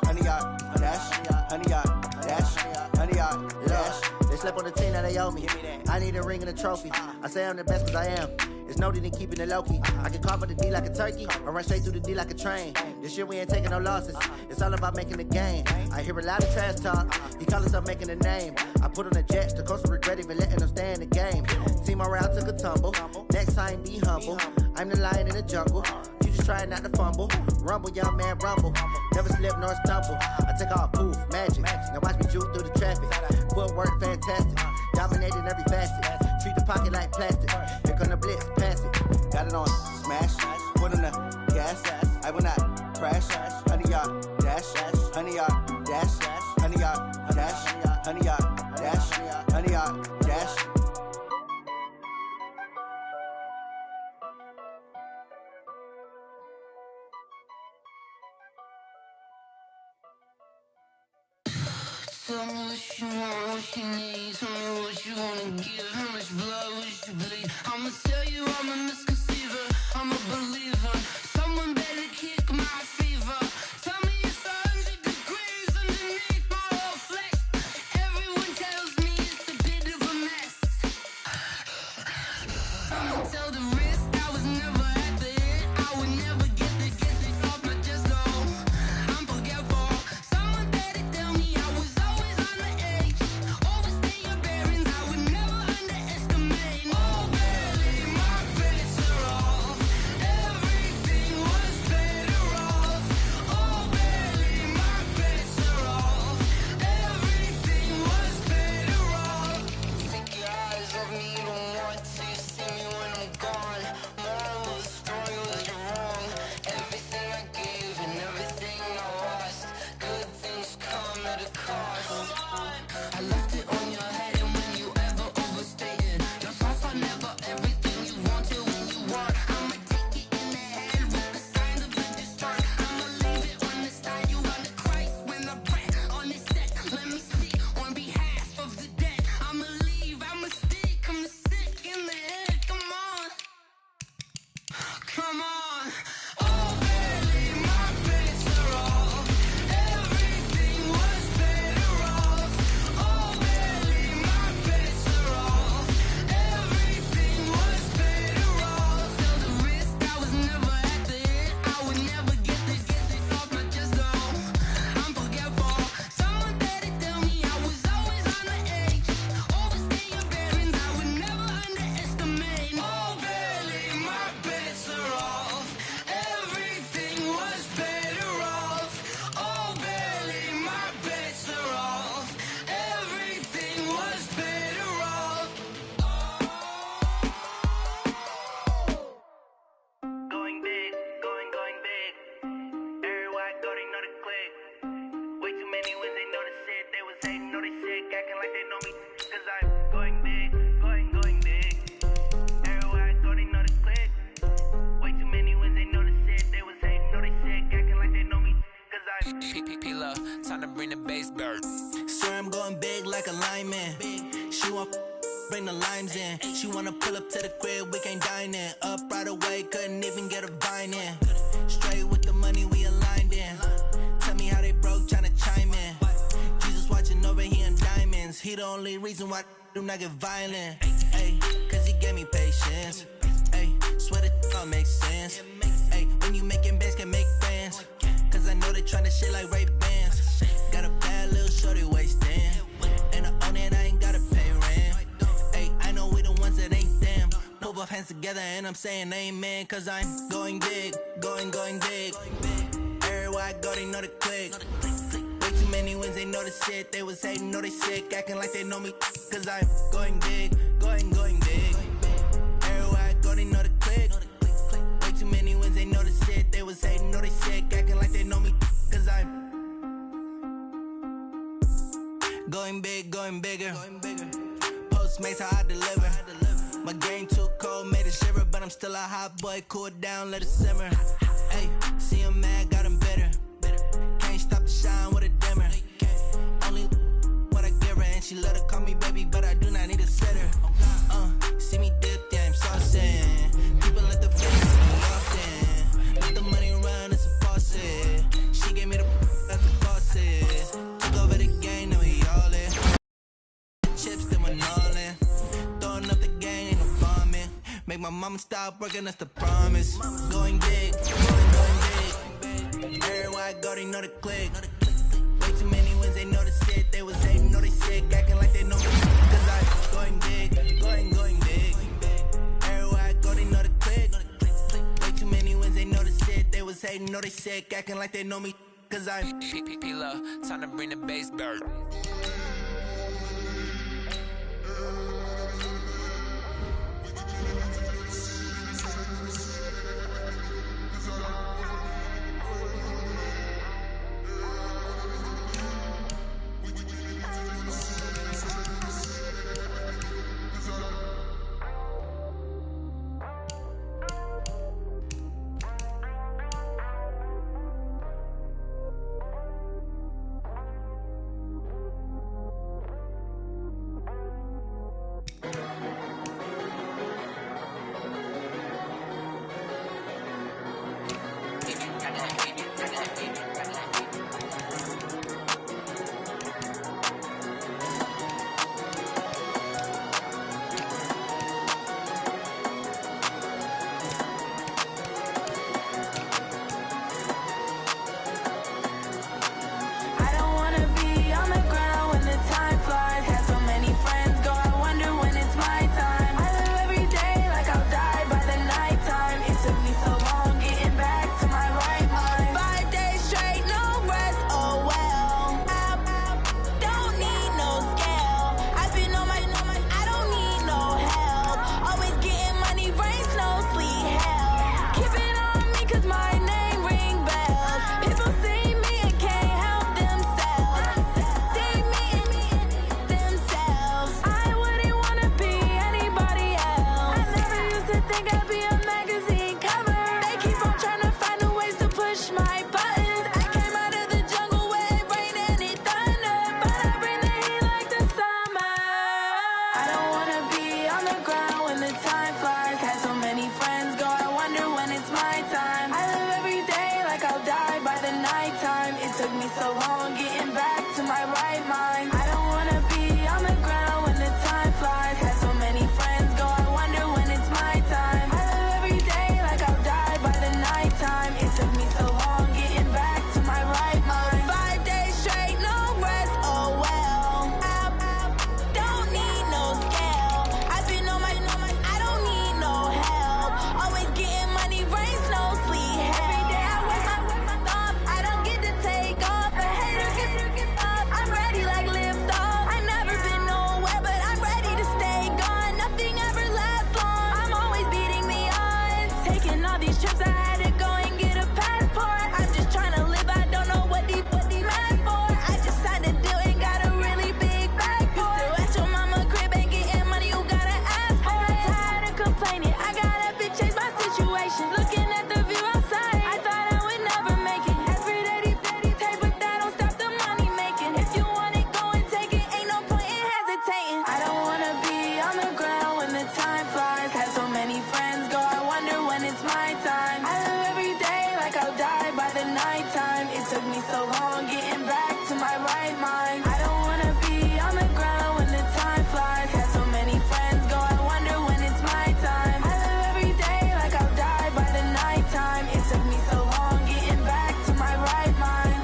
honey, y'all dash, honey, y'all dash, honey, y'all dash. They slept on the team, now they owe me. I need a ring and a trophy. I say I'm the best cause I am. It's no need in keeping it low-key. I can carve up the D like a turkey or run straight through the D like a train. This year we ain't taking no losses. It's all about making the game. I hear a lot of trash talk. He call himself making a name. I put on the jets. The coach will regret even letting them stay in the game. Team morale took a tumble. Next time be humble. I'm the lion in the jungle. You just trying not to fumble. Rumble, young man, rumble. Never slip nor stumble. I take off, poof, magic. Now watch me juke through the traffic. Footwork fantastic. dominating every facet. Treat the pocket like plastic. Here come the blitz, pass it. Got it on smash, foot on the gas. I will not crash. 100-yard dash, 100-yard dash, 100-yard dash, 100-yard dash, 100-yard dash. Tell me what you want, what you need. Tell me what you wanna give. How much blood would you bleed? I'ma tell you I'm a misconceiver. I'm a believer. Someone better kick my fever. Tell me it's 100 degrees underneath my whole flesh. Everyone tells me it's a bit of a mess. I'ma tell the risk I was never at the end. I would never get the off my chest, though. I'm forgetful. Someone better tell me I was always on the edge. Overstay your bearings, I would never underestimate. Oh, barely, my bets are off. Everything was better off. Oh, barely, my bets are off. Everything was better off. Take your eyes off me, don't want to see me when I'm gone. Moral of the story was you're wrong. Everything I gave and everything I lost. Good things come at a cost. I left it on your head, and when you ever overstated, your thoughts are never everything you wanted when you want. I'ma take it in the head with the signs of a distort. I'ma leave it on the side. You on the Christ when I breath on this set. Let me speak on behalf of the dead. I'ma leave, I'ma stick, I'm sick in the head. Come on, come on. Oh, barely, my bets are off. Everything was better off. Oh, barely, my bets are off. Everything was better off. Tell the risk I was never at the end. I would never get the off my chest, though. I'm forgetful. Someone better tell me I was always on the edge. Overstay your bearings, I would never underestimate. Oh, barely, my bets are off. Everything was better off. Oh, barely, my bets are off. Everything was better off. Going big, going big. Everywhere I go, they know the click. Way too many wins, they know the shit. They was hating, know they sick, acting like they know me. Cause I'm going big, going big. Everywhere I go, they know the click. Way too many wins, they know the shit. They was hating, know they sick, acting like they know me. Cause I'm P-P-P-Lo, time to bring the bass bird. Swear I'm going big like a lineman. She want bring the limes in. She wanna pull up to the crib, we can't dine in. Up right away, couldn't even get a vine in. Straight with the money we aligned in. Tell me how they broke, tryna chime in. Jesus watching over here in diamonds. He the only reason why I do not get violent. Ay, cause he gave me patience. Ay, swear that all makes sense. Ay, when you making bands, can make friends. Cause I know they tryna shit like Ray-Bans. Got a bad little shorty wasting. And I own it, I ain't gotta pay rent. Ay, I know we the ones that ain't them. Put both hands together and I'm saying amen. Cause I'm going big, going big. Everywhere I go, they know the click. Way too many wins, they know the shit. They was hating, know they sick, acting like they know me. Cause I'm going big, going big. Everywhere I go, they know the click. Way too many wins, they know the shit. They was hating, know they sick, acting like they know me. Cause I'm going big, going bigger. Postmates how I deliver. My game too cold, made it shiver. But I'm still a hot boy, cool it down, let it simmer. Hey, see him mad, got him bitter. Can't stop the shine with a dimmer. Only what I give her, and she let her call me baby, but I do not need a sitter. See me dip, yeah, I'm saucing. People let the face see me often. Let the money run, it's a faucet. She gave me the that's a faucet. Took over the game, now we all in. Chips, then we're all in. Throwing up the game, ain't no bombing. Make my mama stop working, that's the promise. Going big, going big. Everywhere I go, they know the click. Way too many wins, they know the shit. They was hating, know they sick, acting like they know me. Cause I'm going big, going big. Everywhere I go, they know the click. Way too many wins, they know the shit. They was hating, know they sick, acting like they know me. Cause I'm P-P-P-Lo, time to bring the bass bird. so long getting back to my right mind. I don't wanna be on the ground when the time flies. Had so many friends go, I wonder when it's my time. I live every day like I'll die by the nighttime. It took me so long getting back to my right mind. 5 days straight, no rest, oh well. Don't need no scale. I've been on my, I don't need no help. Always getting money, rains, no sleep. Every day I work my thumb. I don't get to take off. A hater get up. I'm ready like lift off. I never been nowhere, but I'm ready to stay gone. Nothing ever lasts long. I'm always beating the odds. Taking all these trips, I had to go and get a passport. I'm just trying to live. I don't know what the mad for. I just signed a deal and got a really big bag for it. Still at your mama crib and getting money, you gotta ask for it. I'm tired of complaining. I gotta change my situation. Looking at the view outside, I thought I would never make it. Every day they take, but that don't stop the money making. If you want it, go and take it. Ain't no point in hesitating. I don't wanna be on the ground when the time flies. Had so many friends go, I wonder when it's my time. I live every day like I'll die by the nighttime. It took me so long getting back to my right mind. I don't wanna be on the ground when the time flies. Had so many friends go, I wonder when it's my time. I live every day like I'll die by the nighttime. It took me so long getting back to my right mind.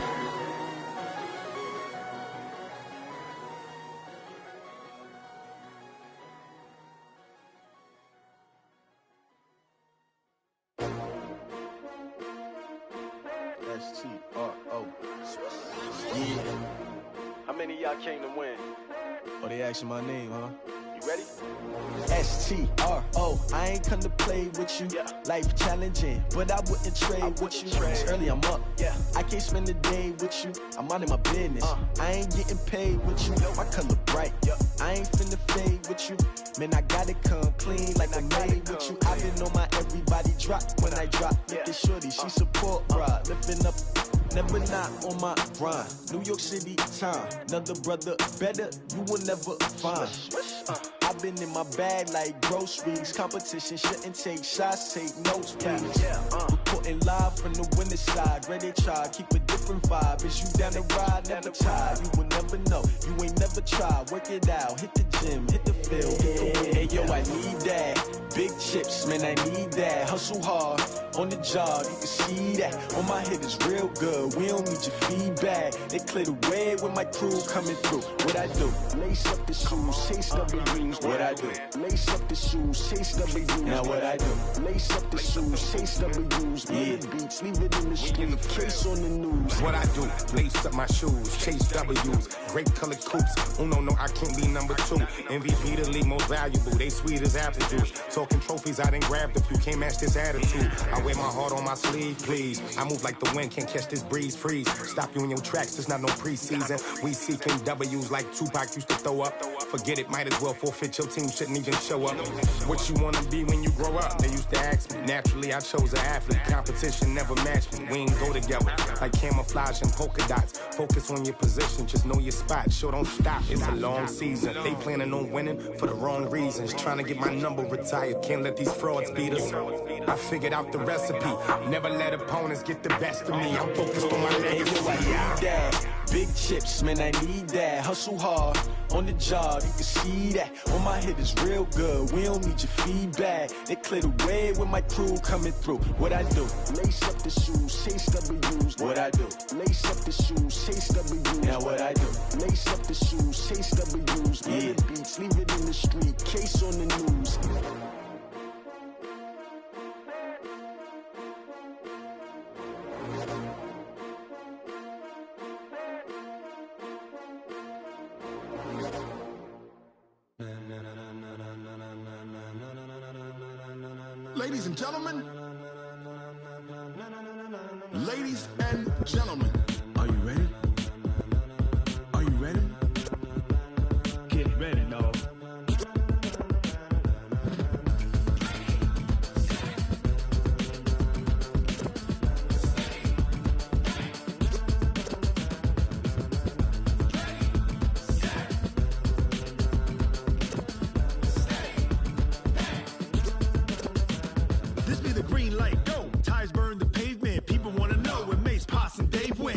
S-T-R-O. Yeah. How many of y'all came to win? Oh, they asking my name, huh? You ready? S-T-R-O. I ain't come to play with you. Yeah. Life challenging, but I wouldn't trade with you. It's early, I'm up. Yeah. I can't spend the day with you. I'm minding my business. I ain't getting paid with you. My color bright. I ain't finna fade with you. Man, I gotta come clean like I made with you. I've been on my everybody drop when I drop. Look at shorty, she support rod. Lifting up, never not on my grind. New York City time, another brother better, you will never find. I've been in my bag like groceries. Competition shouldn't take shots, take notes, please. Reporting live from the winter side. Ready to try, keep a different vibe. Is you down the ride, never tired. You will never know, you ain't never tried. Work it out, hit the gym, hit the field. Hey yo, I need that. Big chips, man, I need that. Hustle hard, on the job, you can see that. On my head is real good, we don't need your feedback. They clear the way with my crew coming through. What I do? Lace up the shoes, chase W's. What I do? Lace up the shoes, chase W's. Now what I do? Lace up the shoes, chase W's. Yeah. Beats, leave it in the street, case on the news. What I do? Lace up my shoes, chase W's. Grape colored coops. Uno, no, I can't be number 2. MVP the league most valuable. They sweet as apple juice. Talking trophies, I done grabbed a few. Can't match this attitude. I wear my heart on my sleeve, please. I move like the wind, can't catch this breeze, freeze. Stop you in your tracks, there's not no preseason. We seeking W's like Tupac used to throw up. Forget it, might as well forfeit, your team shouldn't even show up. What you wanna be when you grow up? They used to ask me. Naturally, I chose an athlete. Competition never matched me. We ain't go together. Like camouflage and polka dots. Focus on your position, just know your spot. Sure, don't stop, it's a long season. They planning on winning for the wrong reasons. Trying to get my number retired, can't let these frauds beat us. I figured out the recipe. Never let opponents get the best of me. I'm focused on my legacy. I need that. Big chips, man, I need that. Hustle hard, on the job, you can see that. On my head is real good, we don't need your feedback. They clear the way with my crew coming through. What I do? Lace up the shoes, chase W's. What I do? Lace up the shoes, chase W's. Now what I do? Lace up the shoes, chase W's. Yeah. Beats, leave it in the street, case on the news. Ladies and gentlemen, ladies and gentlemen, are you ready? Are you ready? Get ready, dog. This be the green light, go. Ties burn the pavement. People wanna know when Mace, Poss, and Dave win.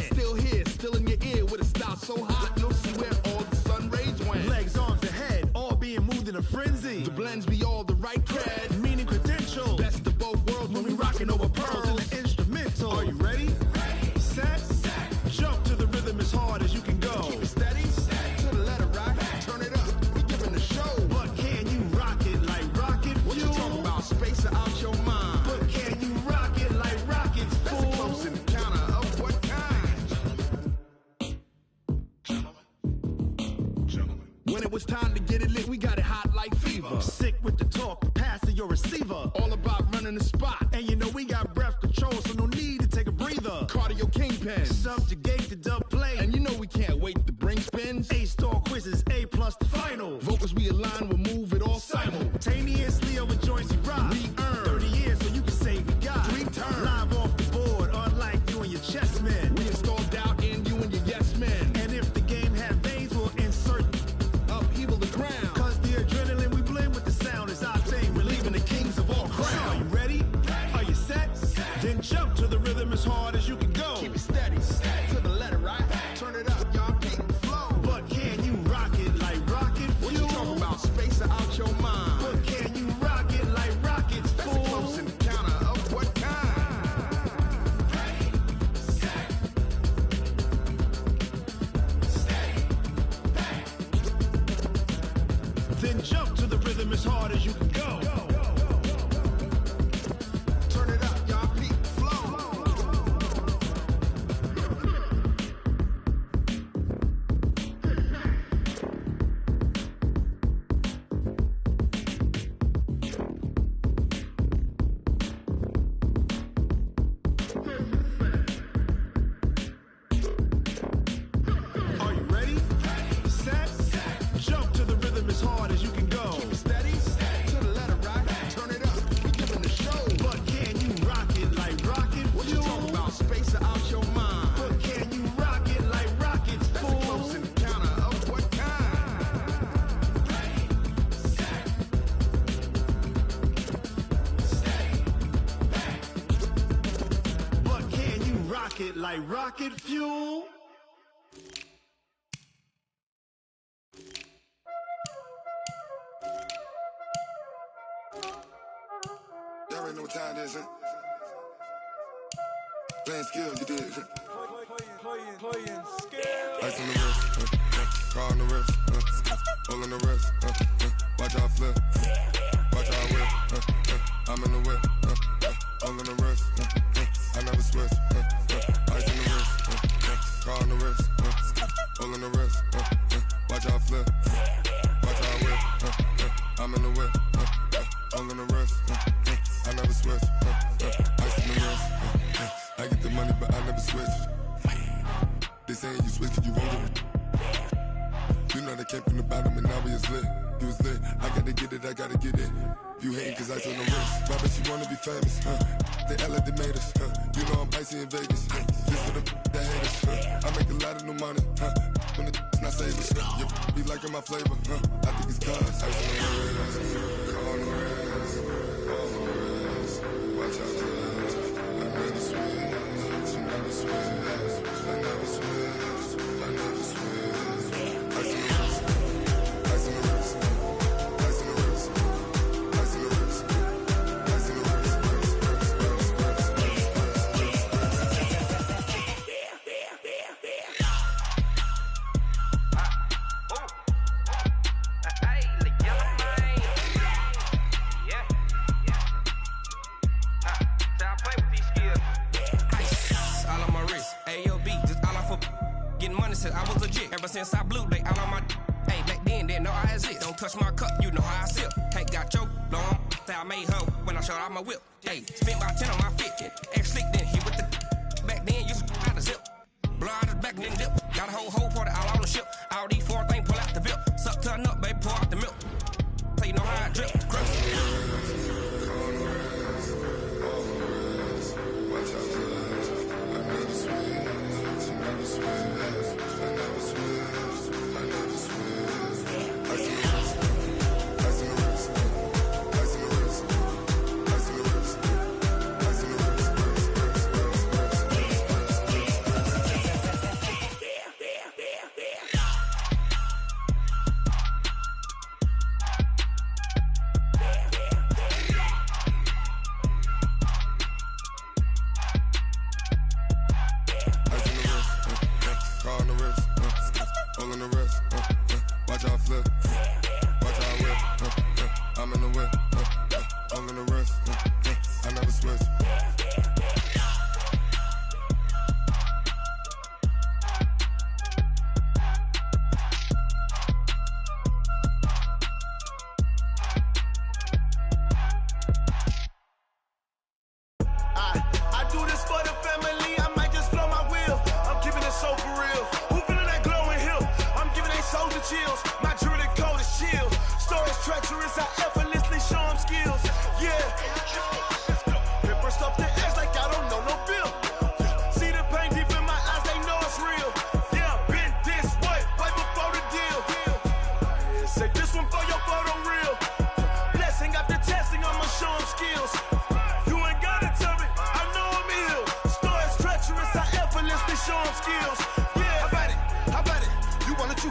Now it's time to get it lit, we got it hot like fever. Sick with the talk, pass to your receiver. All about running the spot. And you know we got breath control, so no need to take a breather. Cardio kingpin, subjugate the dub play. And you know we can't wait to bring spins. A-star quizzes, A+ the final. Vocals we align, we'll move it all simultaneously over joints we rock. We earn 30 years, so you can say we got 3 turns. Live off the board, unlike you and your chess men. We install doubt in you and your yes men. And if the game had veins, we'll insert upheaval the ground. Cause the adrenaline we blend with the sound is our thing. We're leaving the kings of all crowns. So are you ready? Are you set? Then jump to the rhythm as hard as you can go. Keep it steady, to the letter, right? Turn it up, y'all, keep the flow. But can you rock it like rocket fuel? What you talking about? Space out your mind. But can you rock it like rockets, fool? That's a close encounter of what kind? Ready, set, steady, bang. Then jump to the rhythm as hard as you can go. Turn it up, y'all, keep the flow. Are you ready? Set, jump to the rhythm as hard as you can go. Keep it steady, to the letter, right? Turn it up, we giving the show. But can you rock it like rocket fuel? What you talking about? Space out your mind. But can you rock it like rockets, fool? That's a close encounter of what kind? Ready, set, steady, bang. But can you rock it like rocket fuel? Y'all already know what time it is, huh? Playing skill, you did. Ice on the wrist, car on the wrist, hole in the wrist, watch out flip, watch out whip, I'm in the whip, hole in the wrist, I never switch, ice on the wrist, car on the wrist, hole in the wrist, watch out flip, watch out whip, I'm in the whip, hole in the wrist, I never switch, ice in the wrist, I get the money but I never switch. They saying you switch 'cause you won't get it. You know they came from the bottom and now we is lit. You was lit, I gotta get it, I gotta get it. You hating 'cause I told them wrist. Why bet you wanna be famous, They Ella they made us, You know I'm icy in Vegas, This for the that hate us, I make a lot of new money, When the not save us, You be liking my flavor, I think it's cause ice on the wrist, on the wrist, on the wrist. Watch out, I never switch, you never switch, I never switch, I never switch. Ice on the wrist, ice on the wrist, ice on the wrist, ice on the wrist, ice on the wrist, I was legit. Ever since I blew, they all on my. Hey, back then, didn't know I exist. Don't touch my cup, you know how I sip. Can't got choked, long. Say I made her when I showed out my whip. Hey, spent about 10 on my fit. X slick, then hit with the. Back then, used to out the zip. Blow out his back, then dip. Got a whole party all on the ship. All these 4 things pull out the VIP. Suck turn up, baby, pour out the milk. Tell you know how I drip. Crush. Watch out, I never switch, you never switch. I never switch, I never switch. Ice in the wrist, ice in the wrist, ice in the wrist, ice in the wrist, ice in the wrist,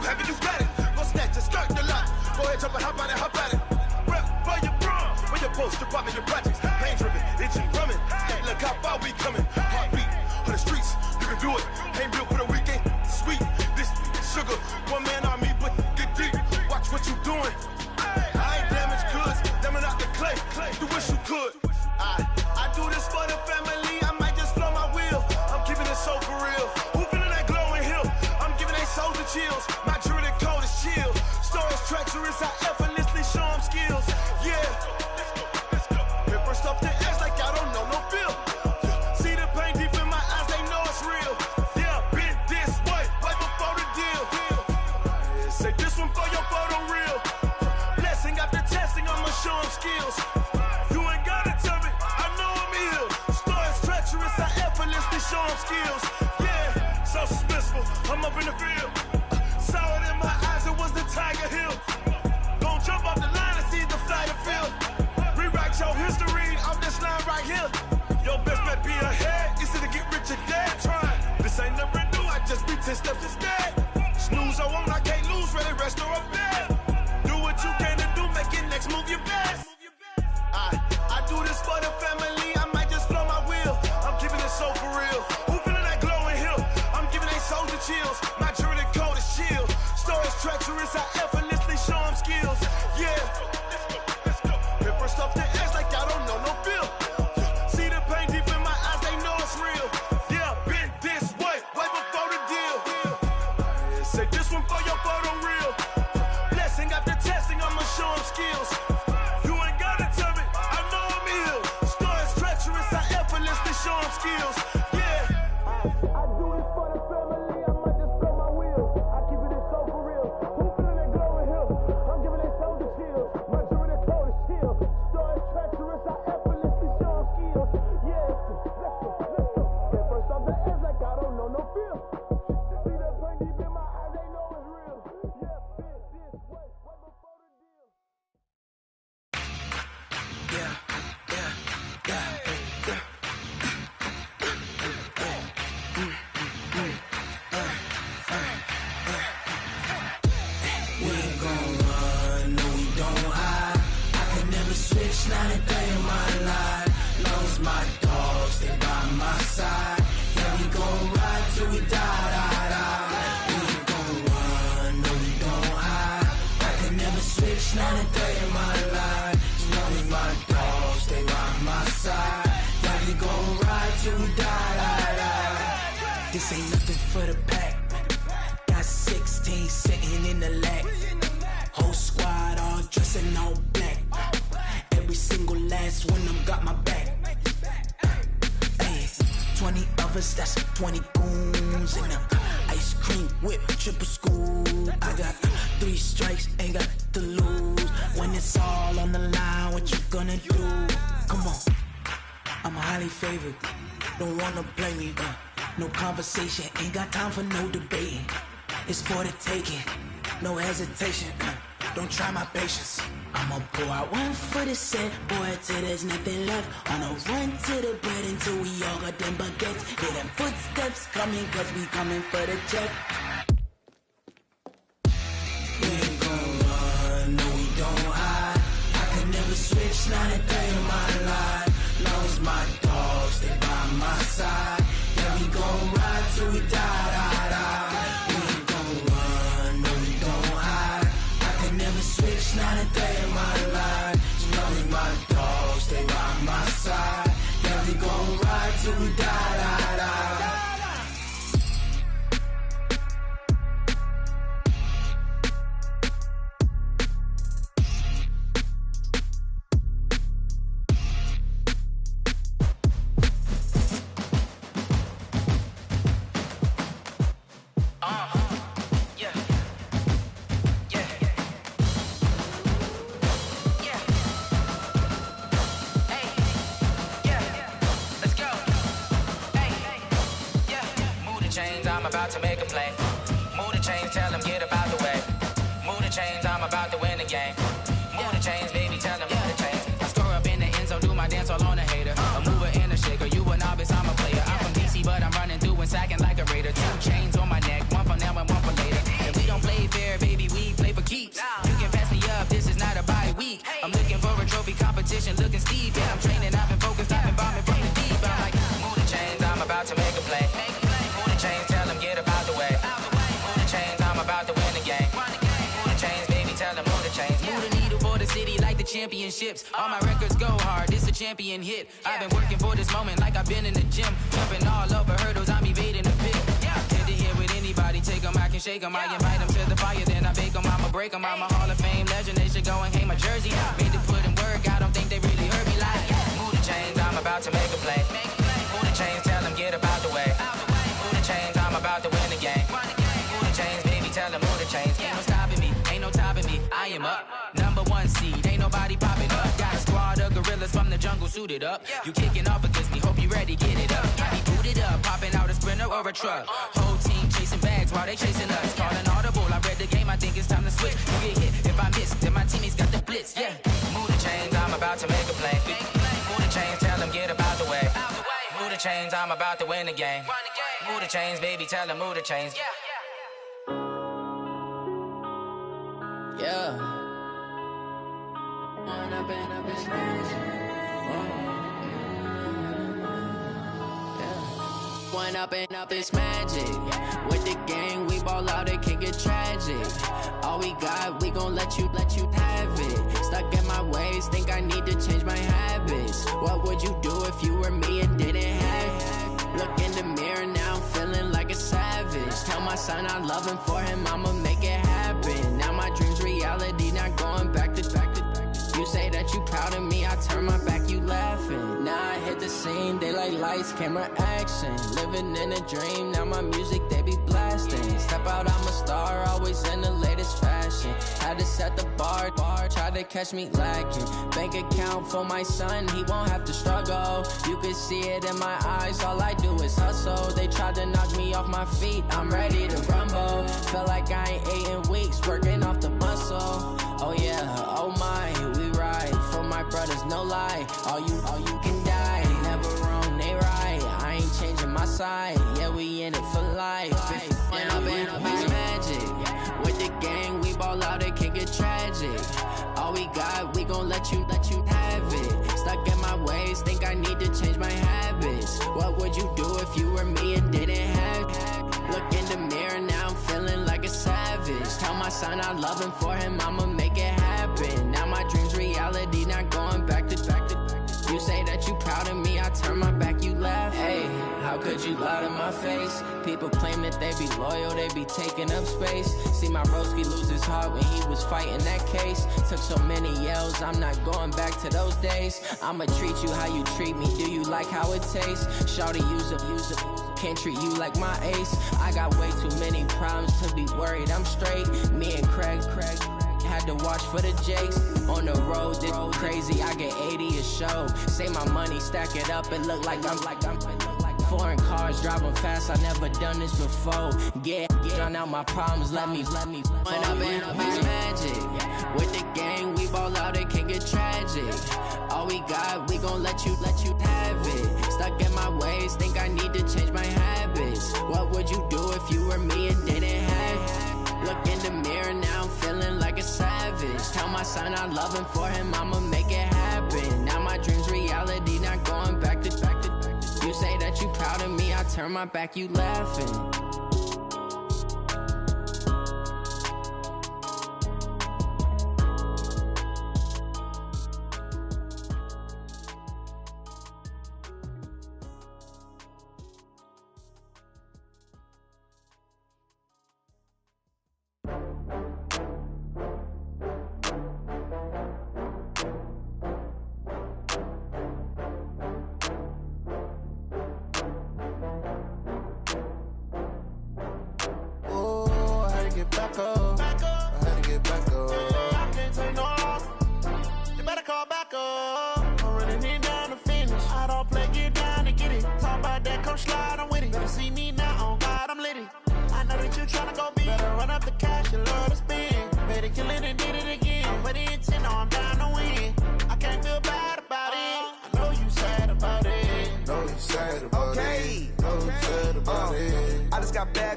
have it, you got it. Go snatch it, skirt the lot. Go ahead, jump and hop on it, hop at it. Rep for your prom, for your post, your pop and your projects. Pain driven, itching, drumming. Look how far we coming. Heartbeat on the streets, you can do it. Ain't built for the weekend. Sweet, this sugar, one man army, but get deep. Watch what you doing. I ain't damaged goods, damn it out the clay. You wish you could. I do this for the family. I might just blow my wheel. I'm keeping it so for real. Who feeling that glowing hill? I'm giving they souls the chills. My jewelry code is chill. Stories treacherous, I effortlessly show them skills. Yeah. Hit first off the edge like I don't know no feel. See the pain deep in my eyes, they know it's real. Yeah, been this way, right before the deal. Say this one for your photo real. Blessing after testing, I'ma show them skills. You ain't gotta tell me, I know I'm ill. Stories treacherous, I effortlessly show them skills. Yeah, so suspenseful, I'm up in the field. Saw it in my eyes, it was the Tiger Hill. Gon' jump off the line and see the flight of field. Rewrite your history off this line right here. Your best bet be ahead, easy to get rich or dead trying. This ain't never new, I just be 10 steps instead. Snooze or won't, I can't lose, ready, rest or a bed. Do what you can to do, make it next move your best. I do this for the family, I might just blow my wheel. I'm keeping it so for real. Who feeling that glowing hill? I'm giving they souls the chills. My jewelry code is chill. Stories treacherous, I effortlessly show them skills. Yeah. Hit first off the edge like I don't know no feel. See the pain deep in my eyes, they know it's real. Yeah, been this way, way before the deal. Say this one for your photo real. Blessing after testing, I'ma show them skills. You ain't gotta tell me, I know I'm ill. Stories treacherous, I effortlessly show them skills. Yeah. I do this for the family, I might just blow my wheel. I keep it so for real. Who feeling that glowing hill? I'm giving they souls the chills. My jewelry code is chill. Stories treacherous, I effortlessly show them skills. Yeah, let's go. Get first off the edge like I don't know no feel. See that pain deep in my eyes, they know it's real. Yeah, been this way, way before the deal. We ain't gon' run, no we don't hide. I can never switch, not a day in my life. Long as my dogs stay by my side. Yeah, we gon' ride till we die. We ain't gon' run, no we don't hide. I can never switch, not a day in my life. As long as my dogs stay by my side. Yeah, we gon' ride till we die. This ain't nothing for the pack. Got 16 sitting in the lag. Whole squad all dressing all black. Every single last one of them got my back. Hey, 20 of us, that's 20 goons in the ice cream whip, triple scoop. I got 3 strikes, ain't got to lose. When it's all on the line, what you gonna do? Come on, I'm highly favored. Don't wanna blame me. No conversation, ain't got time for no debating. It's for the taking, no hesitation. Don't try my patience. I'ma pour out one for the set, boy, till there's nothing left. On a run to the bread until we all got them baguettes. Hear them footsteps coming, cause we coming for the check. We ain't gon' run, no we don't hide. I can never switch, not a day in my life. Long as my dogs stay by my side. Yeah, we gon' ride till we die. We ain't gon' run, no we don't hide. I can never switch, not a day in my life. As long as my dogs stay by my side. Yeah, we gon' ride till we die. I'm about to make a play. Move the chains, tell them get about the way. Move the chains, I'm about to win the game. Move the chains, baby, tell them move the chains. I score up in the end zone, do my dance all on a hater. A mover and a shaker, you a novice, I'm a player. I'm from DC, but I'm running through and sacking like a raider. 2 chains on my neck, one for now and one for later. If we don't play fair, championships. All my records go hard, this a champion hit. I've been working for this moment like I've been in the gym. Jumping all over hurdles, I'm evading the pit. Head to head with anybody, take them, I can shake them. I invite them to the fire, then I bake them, I'ma break them. I'm a Hall of Fame legend, they should go and hang my jersey. Made to put in work, I don't think they really heard me like. Move the chains, I'm about to make a play. Move the chains, tell them get up out the way. Move the chains, I'm about to win the game. Move the chains, baby, tell them move the chains. Ain't no stopping me, ain't no topping me. I am up, #1 seed, ain't nobody popping up. Got a squad of gorillas from the jungle suited up. You kicking off against me, hope you ready, get it up. I be booted up, popping out a sprinter or a truck. Whole team chasing bags while they chasing us. Calling audible, I read the game, I think it's time to switch. You get hit, if I miss, then my teammates got the blitz, yeah. Move the chains, I'm about to make a play. Move the chains, tell them get up out the way. Move the chains, I'm about to win the game. Move the chains, baby, tell them move the chains. Yeah. One up and up is magic. With the gang, we ball out, it can get tragic. All we got, we gon' let you have it. Stuck in my ways, think I need to change my habits. What would you do if you were me and didn't have it? Look in the mirror, now I'm feeling like a savage. Tell my son I love him, for him I'ma make it happen. Now my dream's reality, not going back to. You say that you proud of me, I turn my back, you laughing. Now I hit the scene, daylight lights, camera action. Living in a dream, now my music, they be blasting. Step out, I'm a star, always in the latest fashion. Had to set the bar, try to catch me lacking. Bank account for my son, he won't have to struggle. You can see it in my eyes, all I do is hustle. They tried to knock me off my feet, I'm ready to rumble. Felt like I ain't ate in weeks, working off the muscle. Oh yeah, oh my, we ride for my brothers, no lie. All you can die, never wrong, they right. I ain't changing my side, yeah, we in it for life. When up and up is magic. With the gang, we ball out, it can get tragic. All we got, we gon' let you have it. Stuck in my ways, think I need to change my habits. What would you do if you were me and didn't have it? Look in the mirror, now I'm feeling like a savage. Tell my son I love him, for him I'ma make it happen. Now my dream's reality, not going back to. You say that you proud of me, I turn my back, you laugh. Hey, how could you lie to my face? People claim that they be loyal, they be taking up space. See my broski lose his heart when he was fighting that case. Took so many yells, I'm not going back to those days. I'ma treat you how you treat me, do you like how it tastes? Shawty, use up, can't treat you like my ace. I got way too many problems to be worried, I'm straight. Me and Craig had to watch for the Jakes. On the road, this crazy, I get 80 a show. Say my money, stack it up, it look like I'm foreign cars, driving fast, I never done this before. Get on out my problems, let me One up and up is magic. With the gang, we ball out, it can get tragic. All we got, we gon' let you have it. Stuck in my ways, think I need to change my habits. What would you do if you were me and didn't have it? Look in the mirror, now I'm feeling like a savage. Tell my son I love him, for him I'ma make it happen. Now my dream's reality, not going back to. You say that you proud of me, I turn my back, you laughing.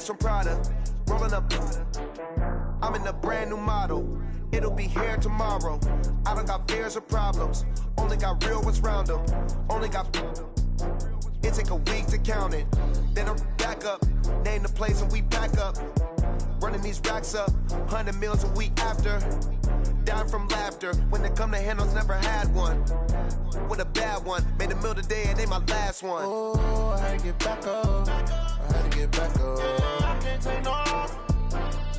From Prada, rolling up. I'm in a brand new model. It'll be here tomorrow. I don't got fears or problems. Only got real ones round them. Only got. It take a week to count it. Then I back up. Name the place and we back up. Running these racks up. 100 meals a week after. Dying from laughter. When it come to handles, never had one. With a bad one. Made a meal today and ain't my last one. Oh, I had to get back up. I had to get back up. I can't take no loss.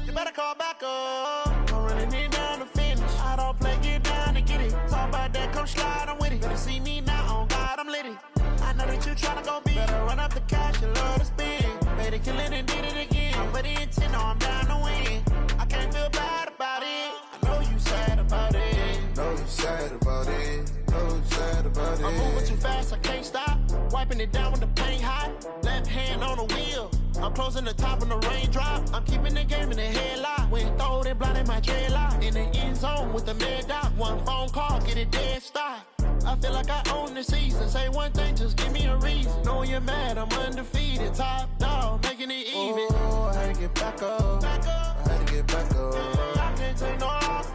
You better call back up. I'm running it down to finish. I don't play, get down to get it. Talk about that, come slide, I'm with it. Better see me now, on God, I'm litty. I know that you tryna go big. Better run up the cash and love to spend. Made a killing and did it again. I'm with the intent, I'm down to win. I can't feel bad about it. I know you sad about it. Know you sad about it. Know you sad about it. I'm moving too fast, I can't stop. Wiping it down with the paint hot. Left hand on the wheel. I'm closing the top when the raindrop. I'm keeping the game in the headlock. When throwed and blinded my dreadlock. In the end zone with the mad dot. One phone call, get it dead stop. I feel like I own the season. Say one thing, just give me a reason. Knowing you're mad, I'm undefeated. Top dog, making it even. Oh, I had to get back up. I had to get back up. I can't take no loss.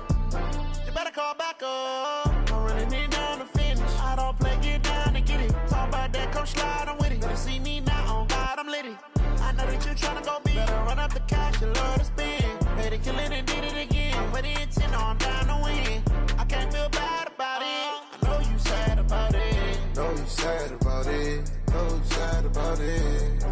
You better call back up. I'm running it down to finish. I don't play, get down to get it. Talk about that, come slide, I'm with it. Better see me now, on God, I'm litty. I know that you tryna go big. Better run up the cash and love to spend. Made a killing and did it again. With the intent, I'm down to win. I can't feel bad about it. I know you sad about it. Know you sad about it. Know you sad about it.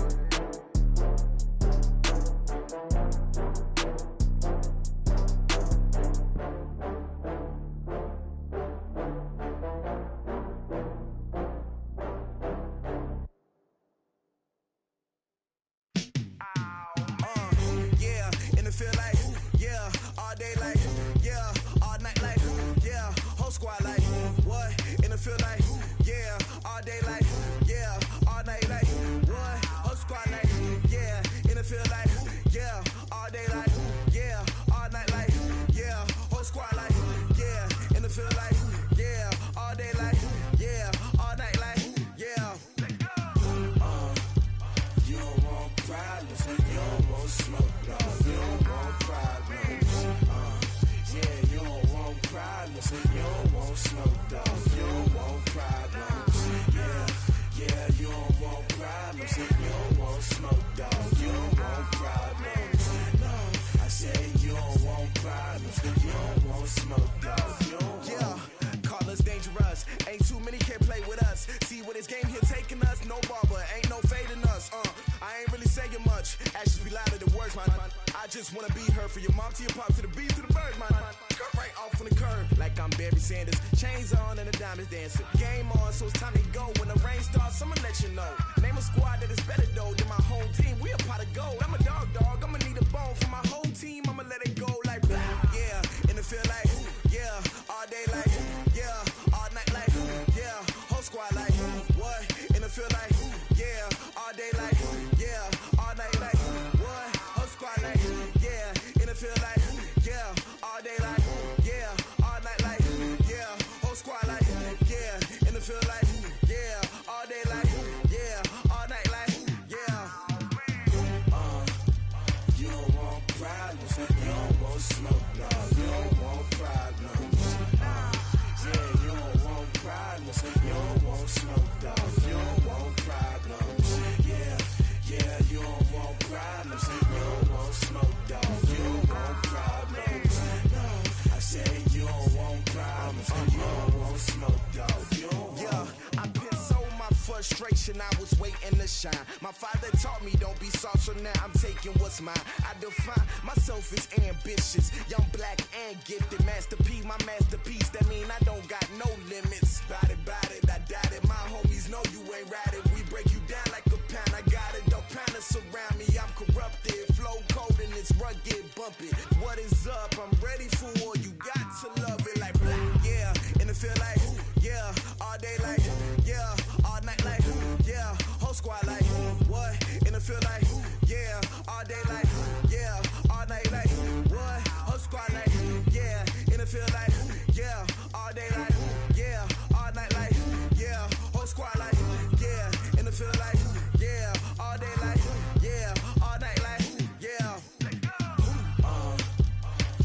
I was waiting to shine. My father taught me don't be soft, so now I'm taking what's mine. I define myself as ambitious, young, black, and gifted. Master P, my masterpiece. That mean I don't got no limits. Bout it, I doubt it. My homies know you ain't ratted. We break you down like a pound. I got it, don't pound us around me. I'm corrupted, flow cold and it's rugged, bumpy. What is up? I'm ready for war. You got to love it like black, yeah. And it feel like, yeah, all day like, yeah, all night like, yeah, whole squad like, what? And it feel like, yeah, all day like, yeah, all night like, what? Whole squad like, yeah, and it feel like, yeah, all day like, yeah, all night like, yeah, whole squad like, yeah, and it feel like, yeah, all day like, yeah, all night like, yeah.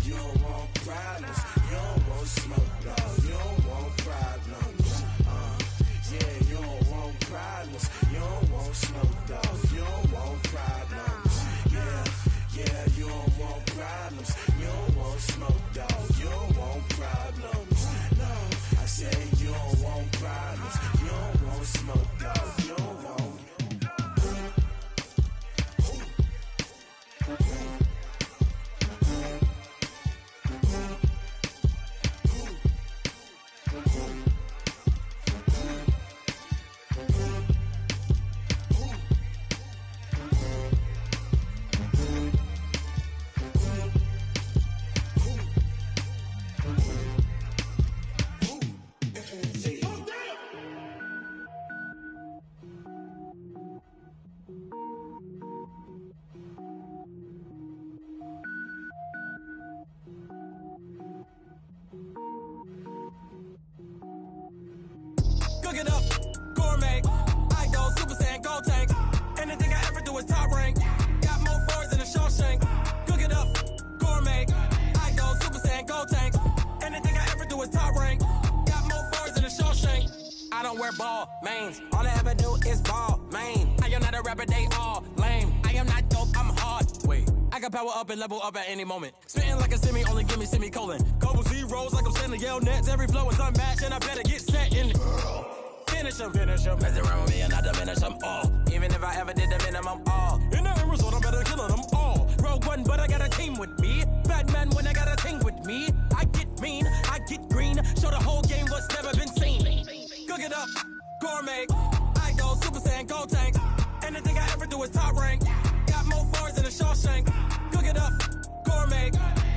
You don't want problems. it up, gourmet. I go Super Saiyan, gold tank. Anything I ever do is top rank. Got more boards than a Shawshank. Cook it up, gourmet. I go Super Saiyan, gold tank. Anything I ever do is top rank. Got more boards than a Shawshank. I don't wear ball mains. All I ever do is ball main. I am not a rapper, they all lame. I am not dope, I'm hard. Wait, I can power up and level up at any moment. Spitting like a semi, only give me semicolon. Couple zeros like I'm sending yell nets. Every flow is unmatched and I better get set in. Finish them. Mess around with me and I diminish them all. Even if I ever did the minimum all. In the end result, I'm better killing them all. Rogue One, but I got a team with me. Batman when I got a team with me. I get mean, I get green. Show the whole game what's never been seen. Cook it up, gourmet. I go Super Saiyan, gold tank. Anything I ever do is top rank. Got more bars than a Shawshank. Cook it up, gourmet.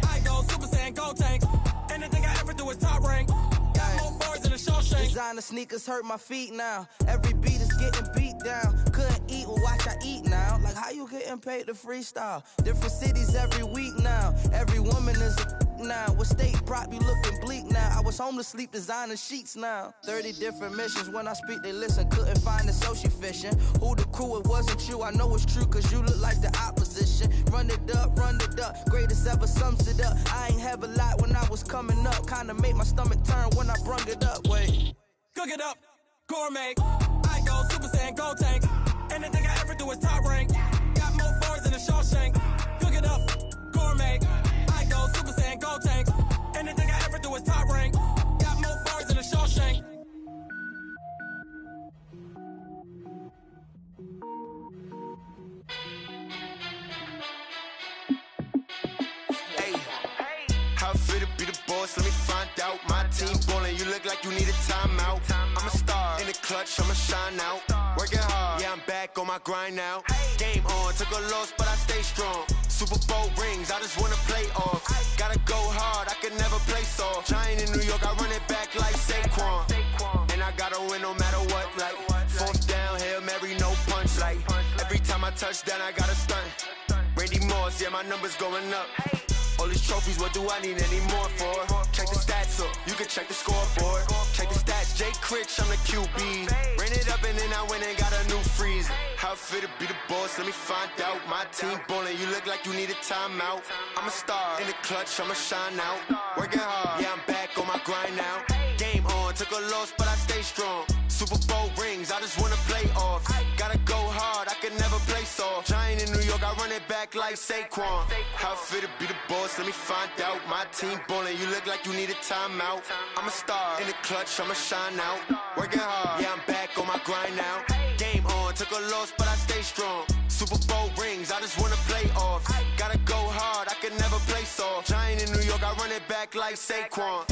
I go Super Saiyan, gold tank. Anything I ever do is top rank. Got more bars than a Shawshank. Designer sneakers hurt my feet now. Every beat is getting beat down. Couldn't eat, well watch I eat now. Like how you getting paid to freestyle? Different cities every week now. Every woman is a now. With state prop, you looking bleak now. I was home to sleep designing sheets now. 30 different missions. When I speak, they listen. Couldn't find it, so she fishing. Who the crew, it wasn't you. I know it's true, cause you look like the opposition. Run it up, greatest ever sums it up. I ain't have a lot when I was coming up. Kinda made my stomach turn when I brung it up. Wait. Cook it up, gourmet. I go Super Saiyan, gold tank. Anything I ever do is top rank. Got more bars than a Shawshank. Cook it up, gourmet. I go Super Saiyan, gold tank. Anything I ever do is top rank. Got more bars than a Shawshank. Hey, how I feel to be the boss? Let me find out. My team ballin', you look like you need a timeout. I'm a star in the clutch, I'ma shine out. Working hard, yeah, I'm back on my grind now. Game on, took a loss, but I stay strong. Super Bowl rings, I just wanna play off. Gotta go hard, I can never play soft. Giant in New York, I run it back like Saquon. And I gotta win no matter what, like fourth down, Hail Mary, no punch. Like every time I touch down, I gotta stunt. Randy Moss, yeah, my numbers going up. All these trophies, what do I need any more for? Check the stats up, you can check the scoreboard. Check the stats, Jay Critch, I'm the QB. Ran it up and then I went and got a new freeze. How I feel to be the boss, let me find out. My team ballin', you look like you need a timeout. I'm a star in the clutch, I'ma shine out. Working hard, yeah, I'm back on my grind now. Game on, took a loss, but I stay strong. Super Bowl rings, I just wanna play off. Gotta go hard, I can never play soft. Giant in New York, I run it back like Saquon. How I feel to be the boss, let me find out. My team ballin', you look like you need a timeout. I'm a star in the clutch, I'ma shine out. Working hard, yeah, I'm back on my grind now. Game on, took a loss, but I stay strong. Super Bowl rings, I just wanna play off. Gotta go hard, I can never play soft. Giant in New York, I run it back like Saquon.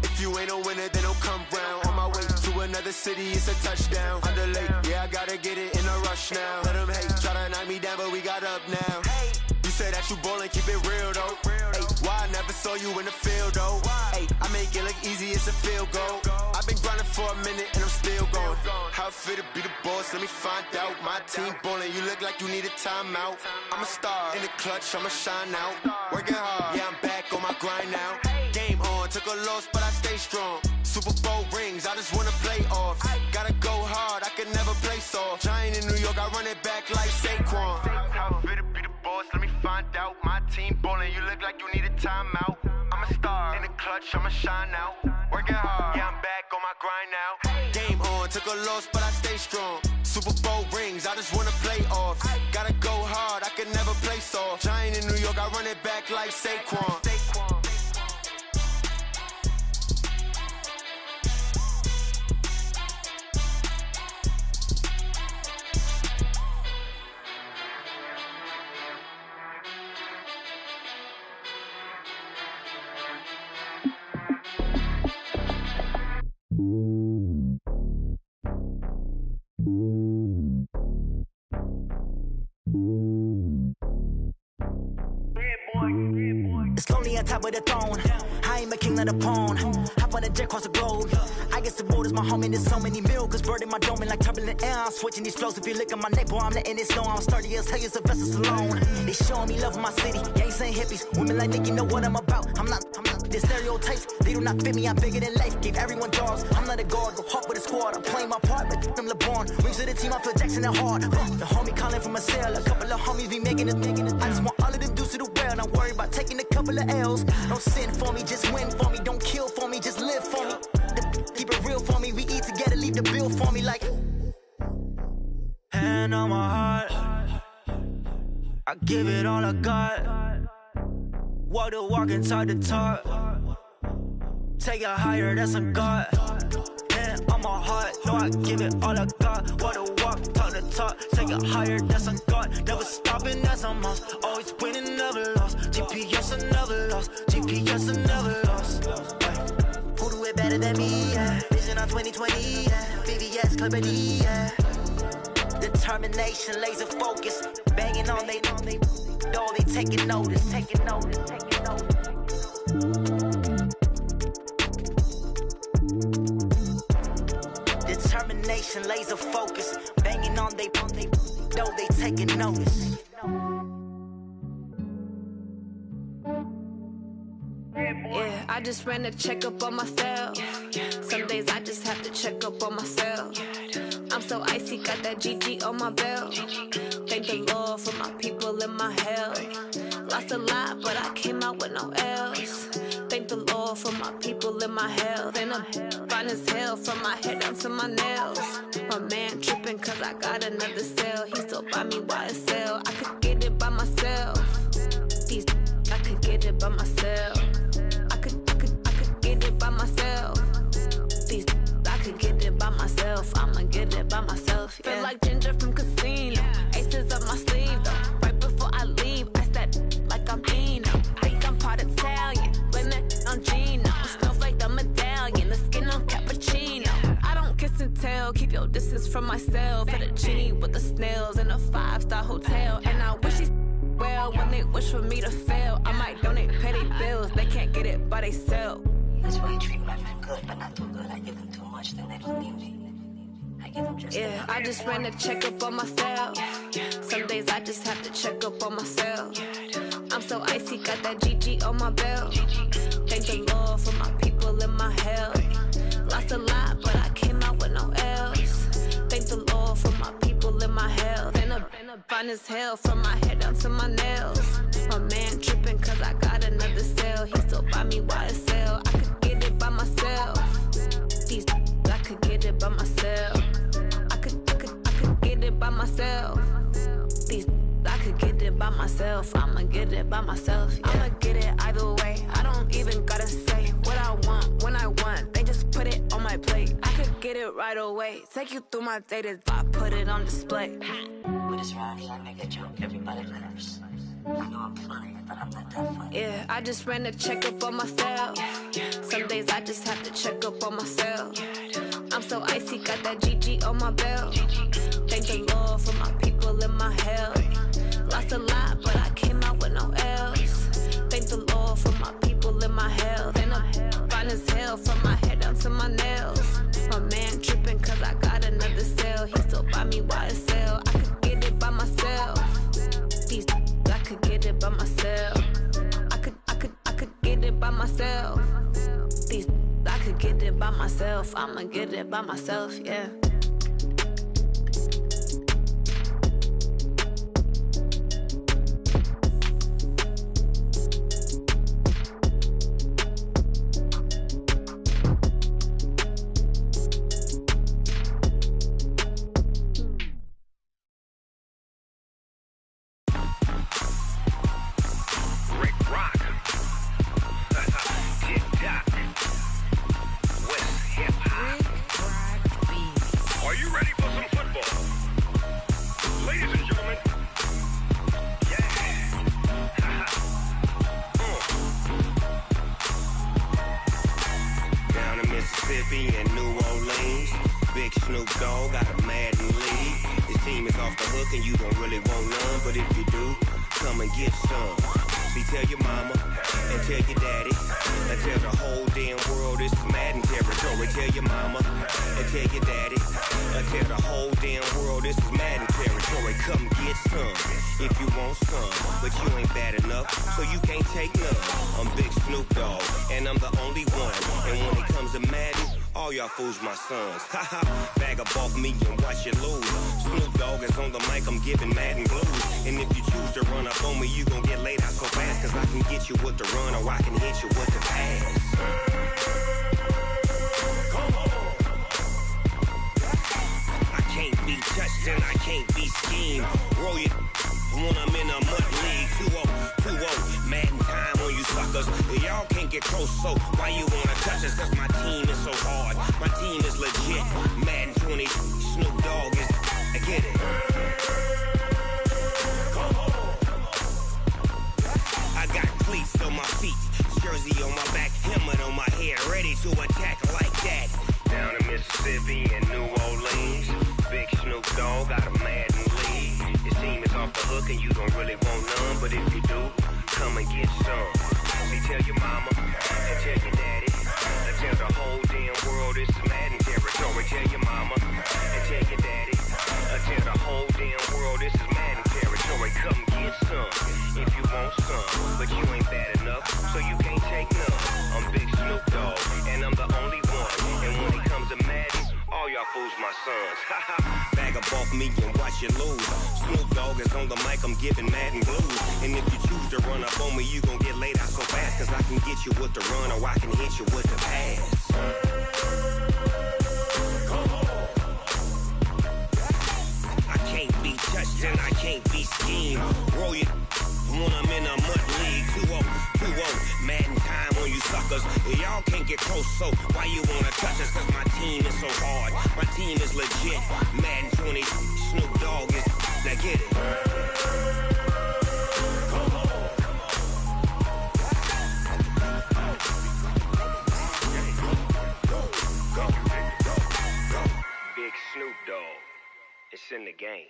If you ain't a winner, then don't come round. On my way to another city, it's a touchdown. Underlay, yeah, I gotta get it in a rush now. Let them hate, try to knock me down, but we got up now. You say that you ballin', keep it real though. Ay, why I never saw you in the field though? Ay, I make it look easy, it's a field goal. I've been grinding for a minute and I'm still going. How I feel to be the boss, let me find out. My team ballin', you look like you need a timeout. I'm a star in the clutch, I'ma shine out. Working hard, yeah, I'm back on my grind now. Game on, took a loss, but I stay strong. Super Bowl rings, I just wanna play off. Gotta go hard, I can never play soft. Giant in New York, I run it back like Saquon. How I feel to be the boss, let me find out. My team ballin', you look like you need a timeout. I'm a star in the clutch, I'ma shine out. Working hard, yeah, I'm back on my grind now. Game on, took a loss, but I stay strong. Super Bowl rings, I just wanna play off. Gotta go hard, I can never play soft. Giant in New York, I run it back like Saquon. It's lonely on top of the throne. I ain't a king of the pawn. Hop on a jet across the globe. I guess the world is my home and there's so many milkers birding my dome and like turbulent air. I'm switching these flows. If you look at my neck, boy, I'm letting it snow. I'm sturdy as hell, a vessel alone. They showing me love in my city. Gangs ain't hippies. Women like Nick, you know what I'm about. I'm not. The stereotypes, they do not fit me. I'm bigger than life. Gave everyone jobs. I'm not a guard. Go hawk with a squad. I'm playing my part like them LeBron. Rings to the team. I feel Jackson and hard. The homie calling from a cell. A couple of homies be making it. I just want all of them dudes to do well. Not worry about taking a couple of L's. Don't sin for me, just win for me. Don't kill for me, just live for me. Keep it real for me. We eat together, leave the bill for me like. Hand on my heart, I give it all I got. Walk the walk and talk the talk. Take it higher, that's a God. Hand on my heart, no, I give it all I got. Walk the walk, talk the talk. Take it higher, that's a God. Never stopping, that's a must. Always winning, never lost. GPS, I never lost. GPS, I never lost. Who do it better than me? Yeah. Vision on 2020, yeah. VVS, Clippity, yeah. Determination, laser focus. Banging on they door, they taking notice. Determination, laser focus. Banging on they door, they taking notice. Yeah, I just ran a checkup on myself. Some days I just have to check up on myself. I'm so icy, got that GG on my belt. Thank the Lord for my people in my health. Lost a lot, but I came out with no L's. Thank the Lord for my people in my health. And I'm fine as hell from my head down to my nails. My man tripping cause I got another cell. He still buy me YSL. I could get it by myself. These I could get it by myself. I could get it by myself. These I could get it by myself. I'ma get it by myself. Yeah. Feel like Ginger from Casino. Aces up my sleeve though. Right before I leave, I said like I'm Dino. Think I'm part Italian. Blame that on Gino. Smells like the medallion. The skin on cappuccino. I don't kiss and tell. Keep your distance from myself. At a genie with the snails in a 5-star hotel. And I wish he's well when they wish for me to fail. I might donate petty bills. They can't get it by they sell. That's why you treat my friend good, but not too good. I give them too much, then they don't need me. I give them just yeah, I just ran a checkup on myself. Some days I just have to check up on myself. I'm so icy, got that GG on my belt. Thank the Lord for my people in my health. Lost a lot, but I came out with no L's. Thank the Lord for my people in my health. And I'm fine as hell from my head down to my nails. My man tripping cause I got another cell. He still buy me YSL. I could get it by myself. These I could get it by myself. I could get it by myself. These I could get it by myself. I'ma get it by myself. Yeah. I'ma get it either way. I don't even gotta say what I want when I want. They just put it on my plate. I could get it right away. Take you through my data if I put it on display. With this round here, I make a joke. Everybody laughs. I know I'm funny, but I'm not that funny. Yeah, I just ran a checkup on myself. Some days I just have to check up on myself. I'm so icy, got that GG on my belt. Thank the Lord for my people in my health. Lost a lot, but I came out with no L's. Thank the Lord for my people in my health. And I'm fine as hell from my head down to my nails. My man tripping cause I got another cell. He still buy me YSL. I could get it by myself. These I could get it by myself. I could get it by myself. These I could get it by myself. I'ma get it by myself, yeah. See, tell your mama and tell your daddy and tell the whole damn world this is Madden territory. Tell your mama and tell your daddy and tell the whole damn world this is Madden territory. Come get some if you want some, but you ain't bad enough, so you can't take none. I'm Big Snoop Dogg, and I'm the only one. And when it comes to Madden, all y'all fools my sons. Haha, bag up off me and watch you lose. Snoop Dogg is on the mic, I'm giving Madden blues. And if you choose to run up on me, you gon' get laid out so fast, cause I can get you with the run or I can hit you with the pass. I can't be touched and I can't be schemed. Roll you when I'm in a mud league. 2-0, Madden time on you suckers. Y'all can't get close, so why you wanna touch us? Cause my team is so hard, my team is legit. Madden 20, Snoop Dogg is, I get it. I got cleats on my feet, jersey on my back, helmet on my head, ready to attack like that. Down in Mississippi and New Orleans, Big Snoop Dogg got a Madden league. Your team is off the hook and you don't really want none, but if you do, come and get some. See, tell your mama and tell your daddy and tell the whole damn world this is Madden territory. Tell your mama and tell your daddy and tell the whole damn world this is Madden territory. Come get some if you want some, but you ain't bad enough, so you can't take none. I'm Big Snoop Dogg, and I'm the only one. And when it comes to Madden, all y'all fools my sons. Bag up off me and watch you lose. Snoop Dogg is on the mic, I'm giving Madden blues. And if you choose to run up on me, you gon' get laid out so fast, cause I can get you with the run or I can hit you with the pass. I can't be touched and I can't be schemed. Roll you when I'm in a mud league. 2-0, Madden time on you suckers. Y'all can't get close, so why you wanna touch us? Cause my team is so hard, my team is legit. Madden 20, Snoop Dogg is, now get it. Big Snoop Dogg, it's in the game.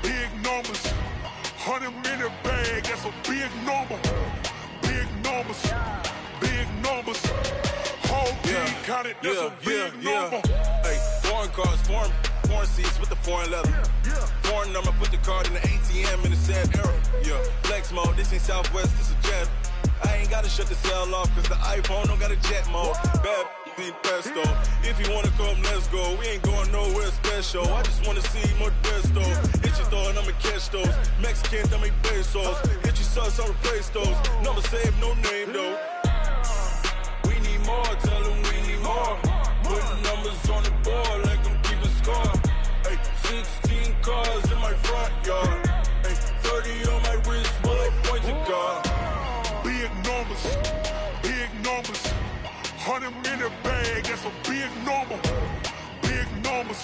Big numbers, 100-minute bag, that's a big number. Big numbers, whole team counted, that's a big number. Hey, foreign cars, foreign seats with the foreign leather. Foreign number, put the card in the ATM in the sad era. Yeah, flex mode, this ain't Southwest, this is Jet. I ain't gotta shut the cell off, cause the iPhone don't got a jet mode. Bad be pesto. If you wanna come, let's go. We ain't going nowhere special. I just wanna see more pesto. Hit your thought, I'ma catch those. Mexican, dummy pesos. Hit your sauce, I'll replace those. Number saved, no name though. We need more, tell them we need more. Putting numbers on the board like I'm keeping score. Hey, 16 cars in my front yard. Hey, 30 on my wrist, bullet point to God. Big numbers, 100-minute bag, that's a big number. Big numbers,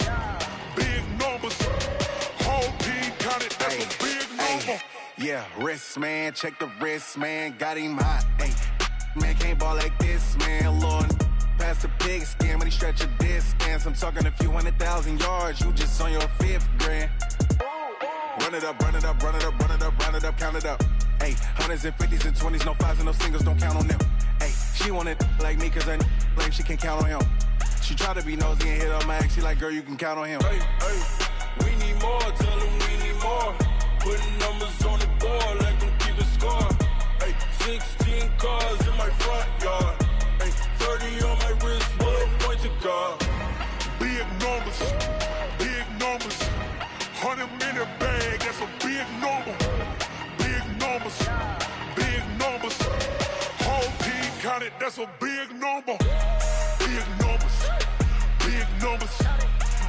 whole team counted, that's a big number. Yeah, wrist man, check the wrist man, got him hot. Ay, man can't ball like this, man. Lord, past the big skin, but he stretch a distance. I'm talking a few 100,000 yards, you just on your 5th grand. Run it up, count it up. Ay, hundreds and 50s and 20s, no 5s and no singles, don't count on them. Ay, she want it like me, cause her like she can count on him. She try to be nosy and hit her max, she like, girl, you can count on him. Hey, we need more, tell them we need more. Putting numbers on the board like I'm keeping score. Hey, 16 cars in my front yard. Hey, 30 on my wrist, bullet point to God. Big numbers, 100-minute bag, that's a big number. Big numbers, whole team counted, that's a big number. Big numbers,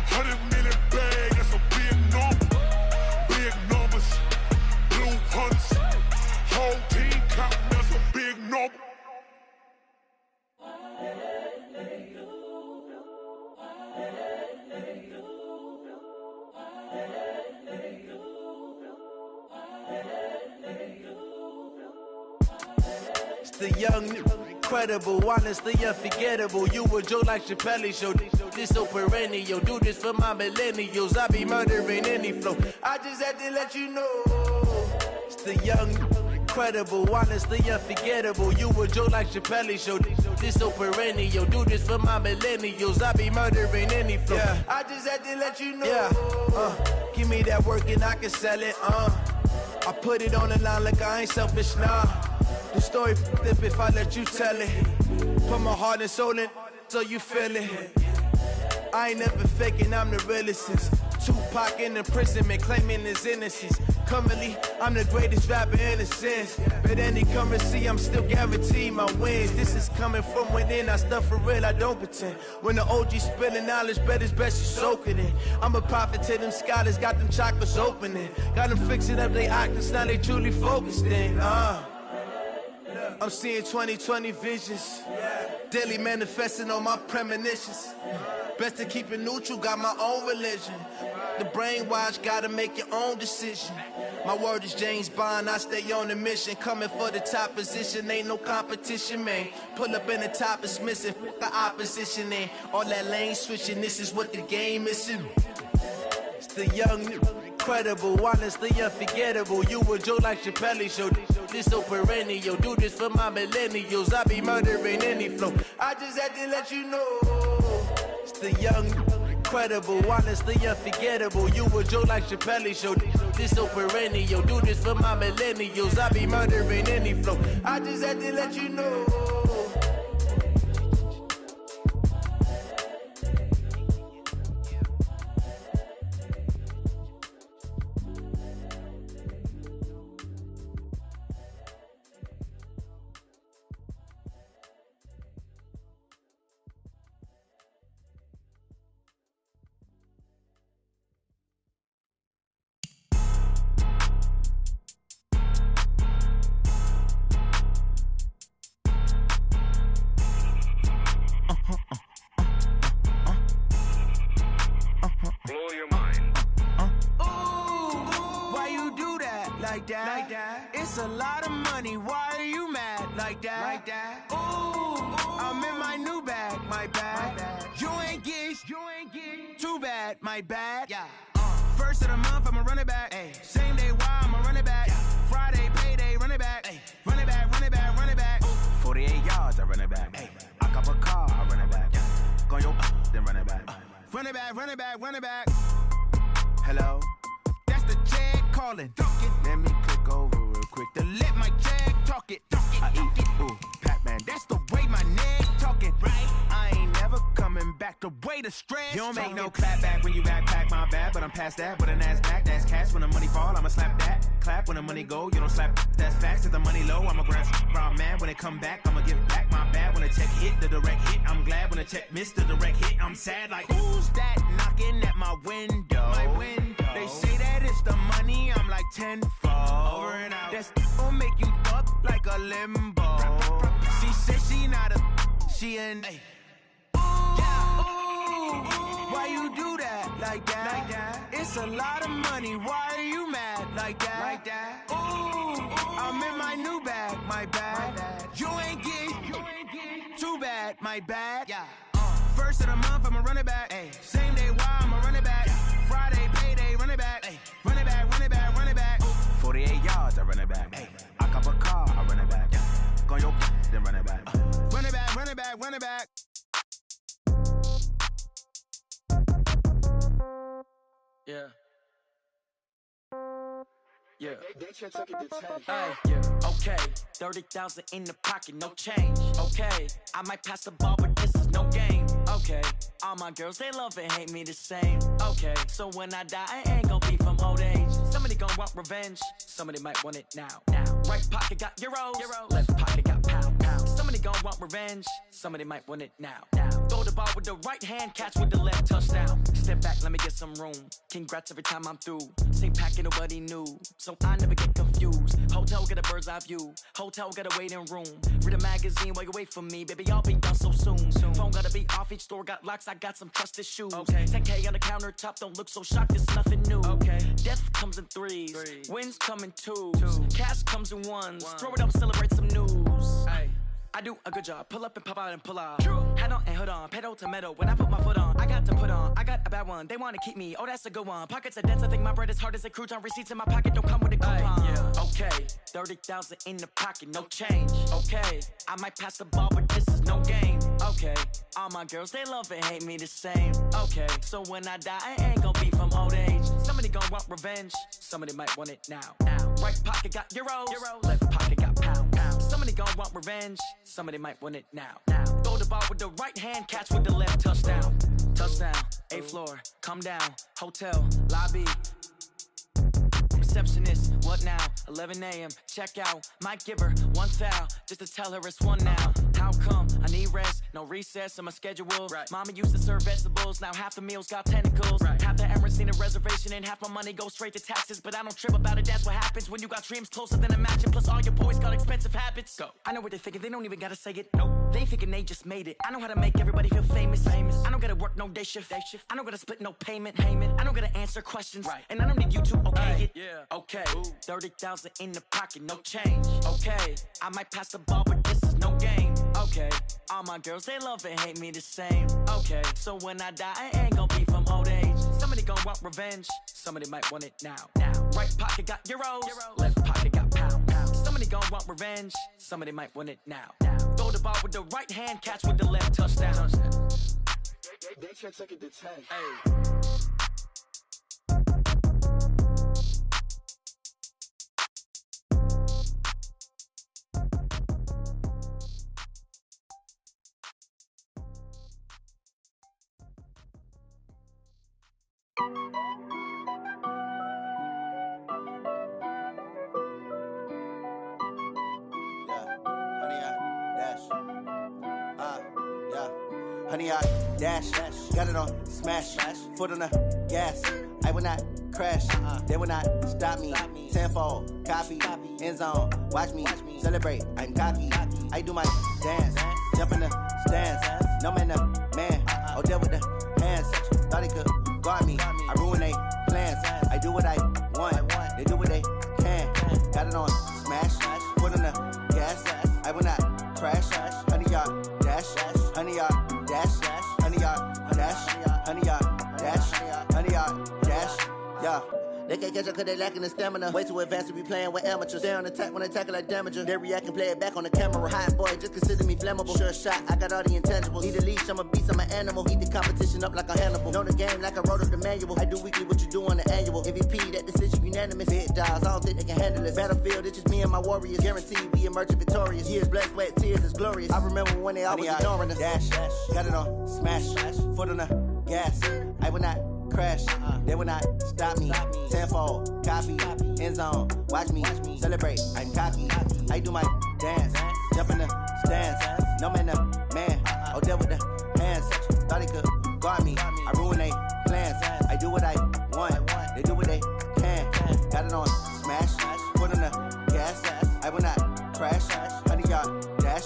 100-minute bag, that's a big number. Big numbers, blue hunts, whole team counting, that's a big number. The young, incredible, honestly unforgettable. You a Joe like Chappelle show. This so perennial. Do this for my millennials. I be murdering any flow. I just had to let you know. It's the young, incredible, honestly unforgettable. You a Joe like Chappelle show. This so perennial. Do this for my millennials. I be murdering any flow. Yeah. I just had to let you know. Yeah. Give me that work and I can sell it. I put it on the line like I ain't selfish, nah. The story flip if I let you tell it. Put my heart and soul in so you feel it. I ain't never faking, I'm the realest since Tupac in imprisonment, claiming his innocence. Currently, I'm the greatest rapper in a sense. But any currency, I'm still guaranteed my wins. This is coming from within, I stuff for real, I don't pretend. When the OG spilling knowledge, bet it's best you soak it in. I'm a prophet to them scholars, got them chakras opening. Got them fixing up they octaves, now they truly focused in. I'm seeing 2020 visions, daily manifesting on my premonitions. Best to keep it neutral, got my own religion. The brainwash, gotta make your own decision. My word is James Bond, I stay on the mission. Coming for the top position, ain't no competition, man. Pull up in the top, it's missing, the opposition ain't. All that lane switching, this is what the game is. It's the young, incredible, honestly unforgettable. You a Joe like Chappelle show. This so perennial. Do this for my millennials. I be murdering any flow. I just had to let you know. It's the young, incredible, honestly unforgettable. You a Joe like Chappelle show. This so perennial. Do this for my millennials. I be murdering any flow. I just had to let you know. It's a lot of money, why are you mad like that? Ooh, I'm in my new bag, my bad. You ain't get too bad, my bad. Yeah. First of the month, I'ma run it back. Ay. Same day, why I'ma run it back. Friday, payday, run it back. Ay. Run it back, run it back, run it back. 48 yards, I run it back. Ay. I cop a car, I run it back. Go your then run it back. Run it back, run it back, run it back. Hello, that's the jag calling. Let me click over real quick to let my jag talk it. I eat it, ooh, Pac-Man, that's the way my neck talking. Right, I ain't never coming back the way the stress. You don't make no clap back when you backpack, my bad, but I'm past that. With a NASDAQ, that's cash. When the money fall, I'ma slap that. Clap when the money go, you don't slap. That's facts. If the money low, I'ma grab brown man. When it come back, I'ma give back my bad. When the check hit, the direct hit, I'm glad. When the check missed the direct hit, I'm sad. Like who's that knocking at my window? My window. They say that it's the money, I'm like tenfold. Over and out. That's gon' make you up like a limbo. She said she not a, she an. Ooh, yeah. Ooh, why you do that like that? It's a lot of money, why are you mad like that? Ooh, I'm in my new bag, my bad. You ain't get too bad, my bad. Yeah. First of the month, I'ma run it back. Ay. Same day, why I'ma run it back. Friday, payday, run it back. Ay. Run it back, run it back, run it back. 48 yards, I run it back. Ay. I cop a car, I run it back. Go your then run it back. Run it back, run it back, run it back. Yeah. Yeah. Hey, yeah. Okay, 30,000 in the pocket, no change. Okay, I might pass the ball, but this is no game. Okay, all my girls, they love and hate me the same. Okay, so when I die, I ain't gon' be from old age. Somebody gon' want revenge, somebody might want it now. Right pocket got euros, left pocket got pound. Somebody gon' want revenge, somebody might want it now. Throw the ball with the right hand, catch with the left, touchdown. Step back, let me get some room. Congrats every time I'm through. Same packet, nobody knew, so I never get confused. Hotel get a bird's eye view, hotel got a waiting room. Read a magazine while you wait for me, baby, I'll be done so soon. Phone gotta be off, each store got locks, I got some trusted shoes. 10K on the countertop, don't look so shocked, it's nothing new. Death comes in threes, wins come in twos. Cash comes in ones, throw it up, celebrate some news. close. Ay, I do a good job. Pull up and pop out and pull out. Head on and hood on, pedal to metal. When I put my foot on, I got to put on. I got a bad one. They want to keep me. Oh, that's a good one. Pockets are dense. I think my bread is hard as a crouton. Receipts in my pocket don't come with a coupon. Yeah. Okay, 30,000 in the pocket, no change. Okay, I might pass the ball, but this is no game. Okay, all my girls they love and hate me the same. Okay, so when I die, I ain't gonna be from old age. Somebody gonna want revenge. Somebody might want it now. Right pocket got euros. Left pocket got pound. Somebody gonna want revenge. Somebody might want it now. Throw the ball with the right hand, catch with the left. Touchdown. Touchdown. 8th floor. Come down. Hotel. Lobby. Receptionist, what now? 11 a.m. Check out. Might give her one foul just to tell her it's one now. How come? I need rest, no recess in my schedule. Right. Mama used to serve vegetables, now half the meals got tentacles. Right. Half the Emirates need a reservation and half my money goes straight to taxes. But I don't trip about it, that's what happens when you got dreams closer than a mansion. Plus all your boys got expensive habits. Go. I know what they're thinking, they don't even gotta say it. Nope. They thinking they just made it. I know how to make everybody feel famous. I don't gotta work no day shift. I don't gotta split no payment. I don't gotta answer questions. Right. And I don't need you to okay it. Yeah. Okay, 30,000 in the pocket, no change. Okay, I might pass the ball, but this is no game. Okay, all my girls, they love and hate me the same. Okay, so when I die, I ain't gonna be from old age. Somebody gonna want revenge. Somebody might want it now. Right pocket got euros. Left pocket got pound. Somebody gonna want revenge. Somebody might want it now. Throw the ball with the right hand, catch with the left. Touchdown. They can't take it to 10. Hey. Honey, I dash, got it on smash, foot on the gas. I will not crash, they will not stop me. Tenfold, copy, end zone, watch me celebrate. I'm cocky, I do my dance, jump in the stands. No man, the man, oh, deal with the hands. Thought he could guard me, I ruin they plans. I do what I want, they do what they can. Got it on smash, foot on the gas. I will not crash, honey, y'all dash, honey, y'all dash, honey, y'all dash, honey, y'all dash, honey, y'all dash, yeah. They can't catch up cause they lacking the stamina. Way too advanced to be playing with amateurs. Stay on attack when they tackle like damager. They react and play it back on the camera. Hot boy, just consider me flammable. Sure shot, I got all the intangibles. Need a leash, I'm a beast, I'm an animal. Heat the competition up like a Hannibal. Know the game like I wrote up the manual. I do weekly what you do on the annual. MVP, that decision unanimous. Big dogs, I don't think they can handle it. Battlefield, it's just me and my warriors. Guaranteed we emerging victorious. Years, blood, sweat, tears, it's glorious. I remember when they always ignoring us. Dash, got it on smash, foot on the gas. I will not crash, they will not stop me. Tenfold, copy, end zone, watch me celebrate. I'm cocky, I do my dance, jump in the stands. No man, the man, oh, deal with the hands. Thought he could guard me, I ruin they plans. I do what I want, they do what they can. Got it on smash, foot on the gas. I will not crash, honey, y'all dash,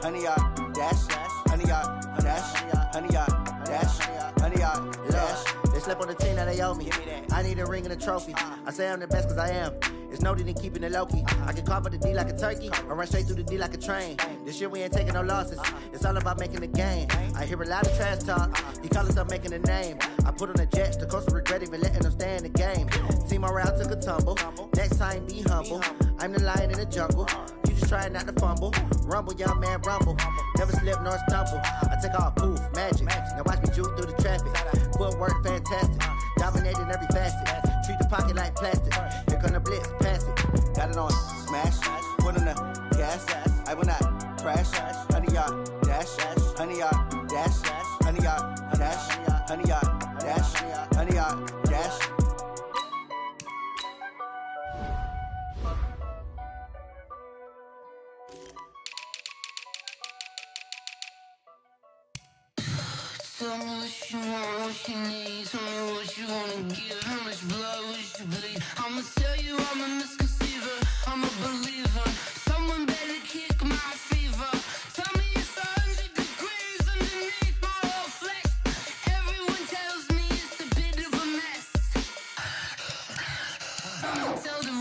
honey, y'all dash, honey, y'all dash, honey, y'all dash, honey, y'all dash. They slept on the team that they owe me. I need a ring and a trophy. I say I'm the best cause I am. It's no need in keeping it low-key. I can carve up the D like a turkey or run straight through the D like a train. This year we ain't taking no losses. It's all about making the game. I hear a lot of trash talk. He call us up making a name. I put on the jets. The coach will regret even letting them stay in the game. Team morale took a tumble. Next time be humble. I'm the lion in the jungle. You just trying not to fumble. Rumble, young man, rumble. Never slip nor stumble. I take off, poof, magic. Now watch me juke through the traffic. Footwork fantastic. Dominating every facet. Treat the pocket like plastic. Here come the blitz, pass it. Got it on smash, foot on the gas. I will not crash. Honey, y'all dash, honey, y'all dash, honey, y'all dash, honey, y'all dash, honey, y'all dash. Tell me what you want, what you need. Tell me what you wanna give. How much blood would you bleed? I'ma tell you I'm a misconceiver. I'm a believer. Someone better kick my fever. Tell me it's 100 degrees underneath my whole flesh. Everyone tells me it's a bit of a mess. I'ma tell the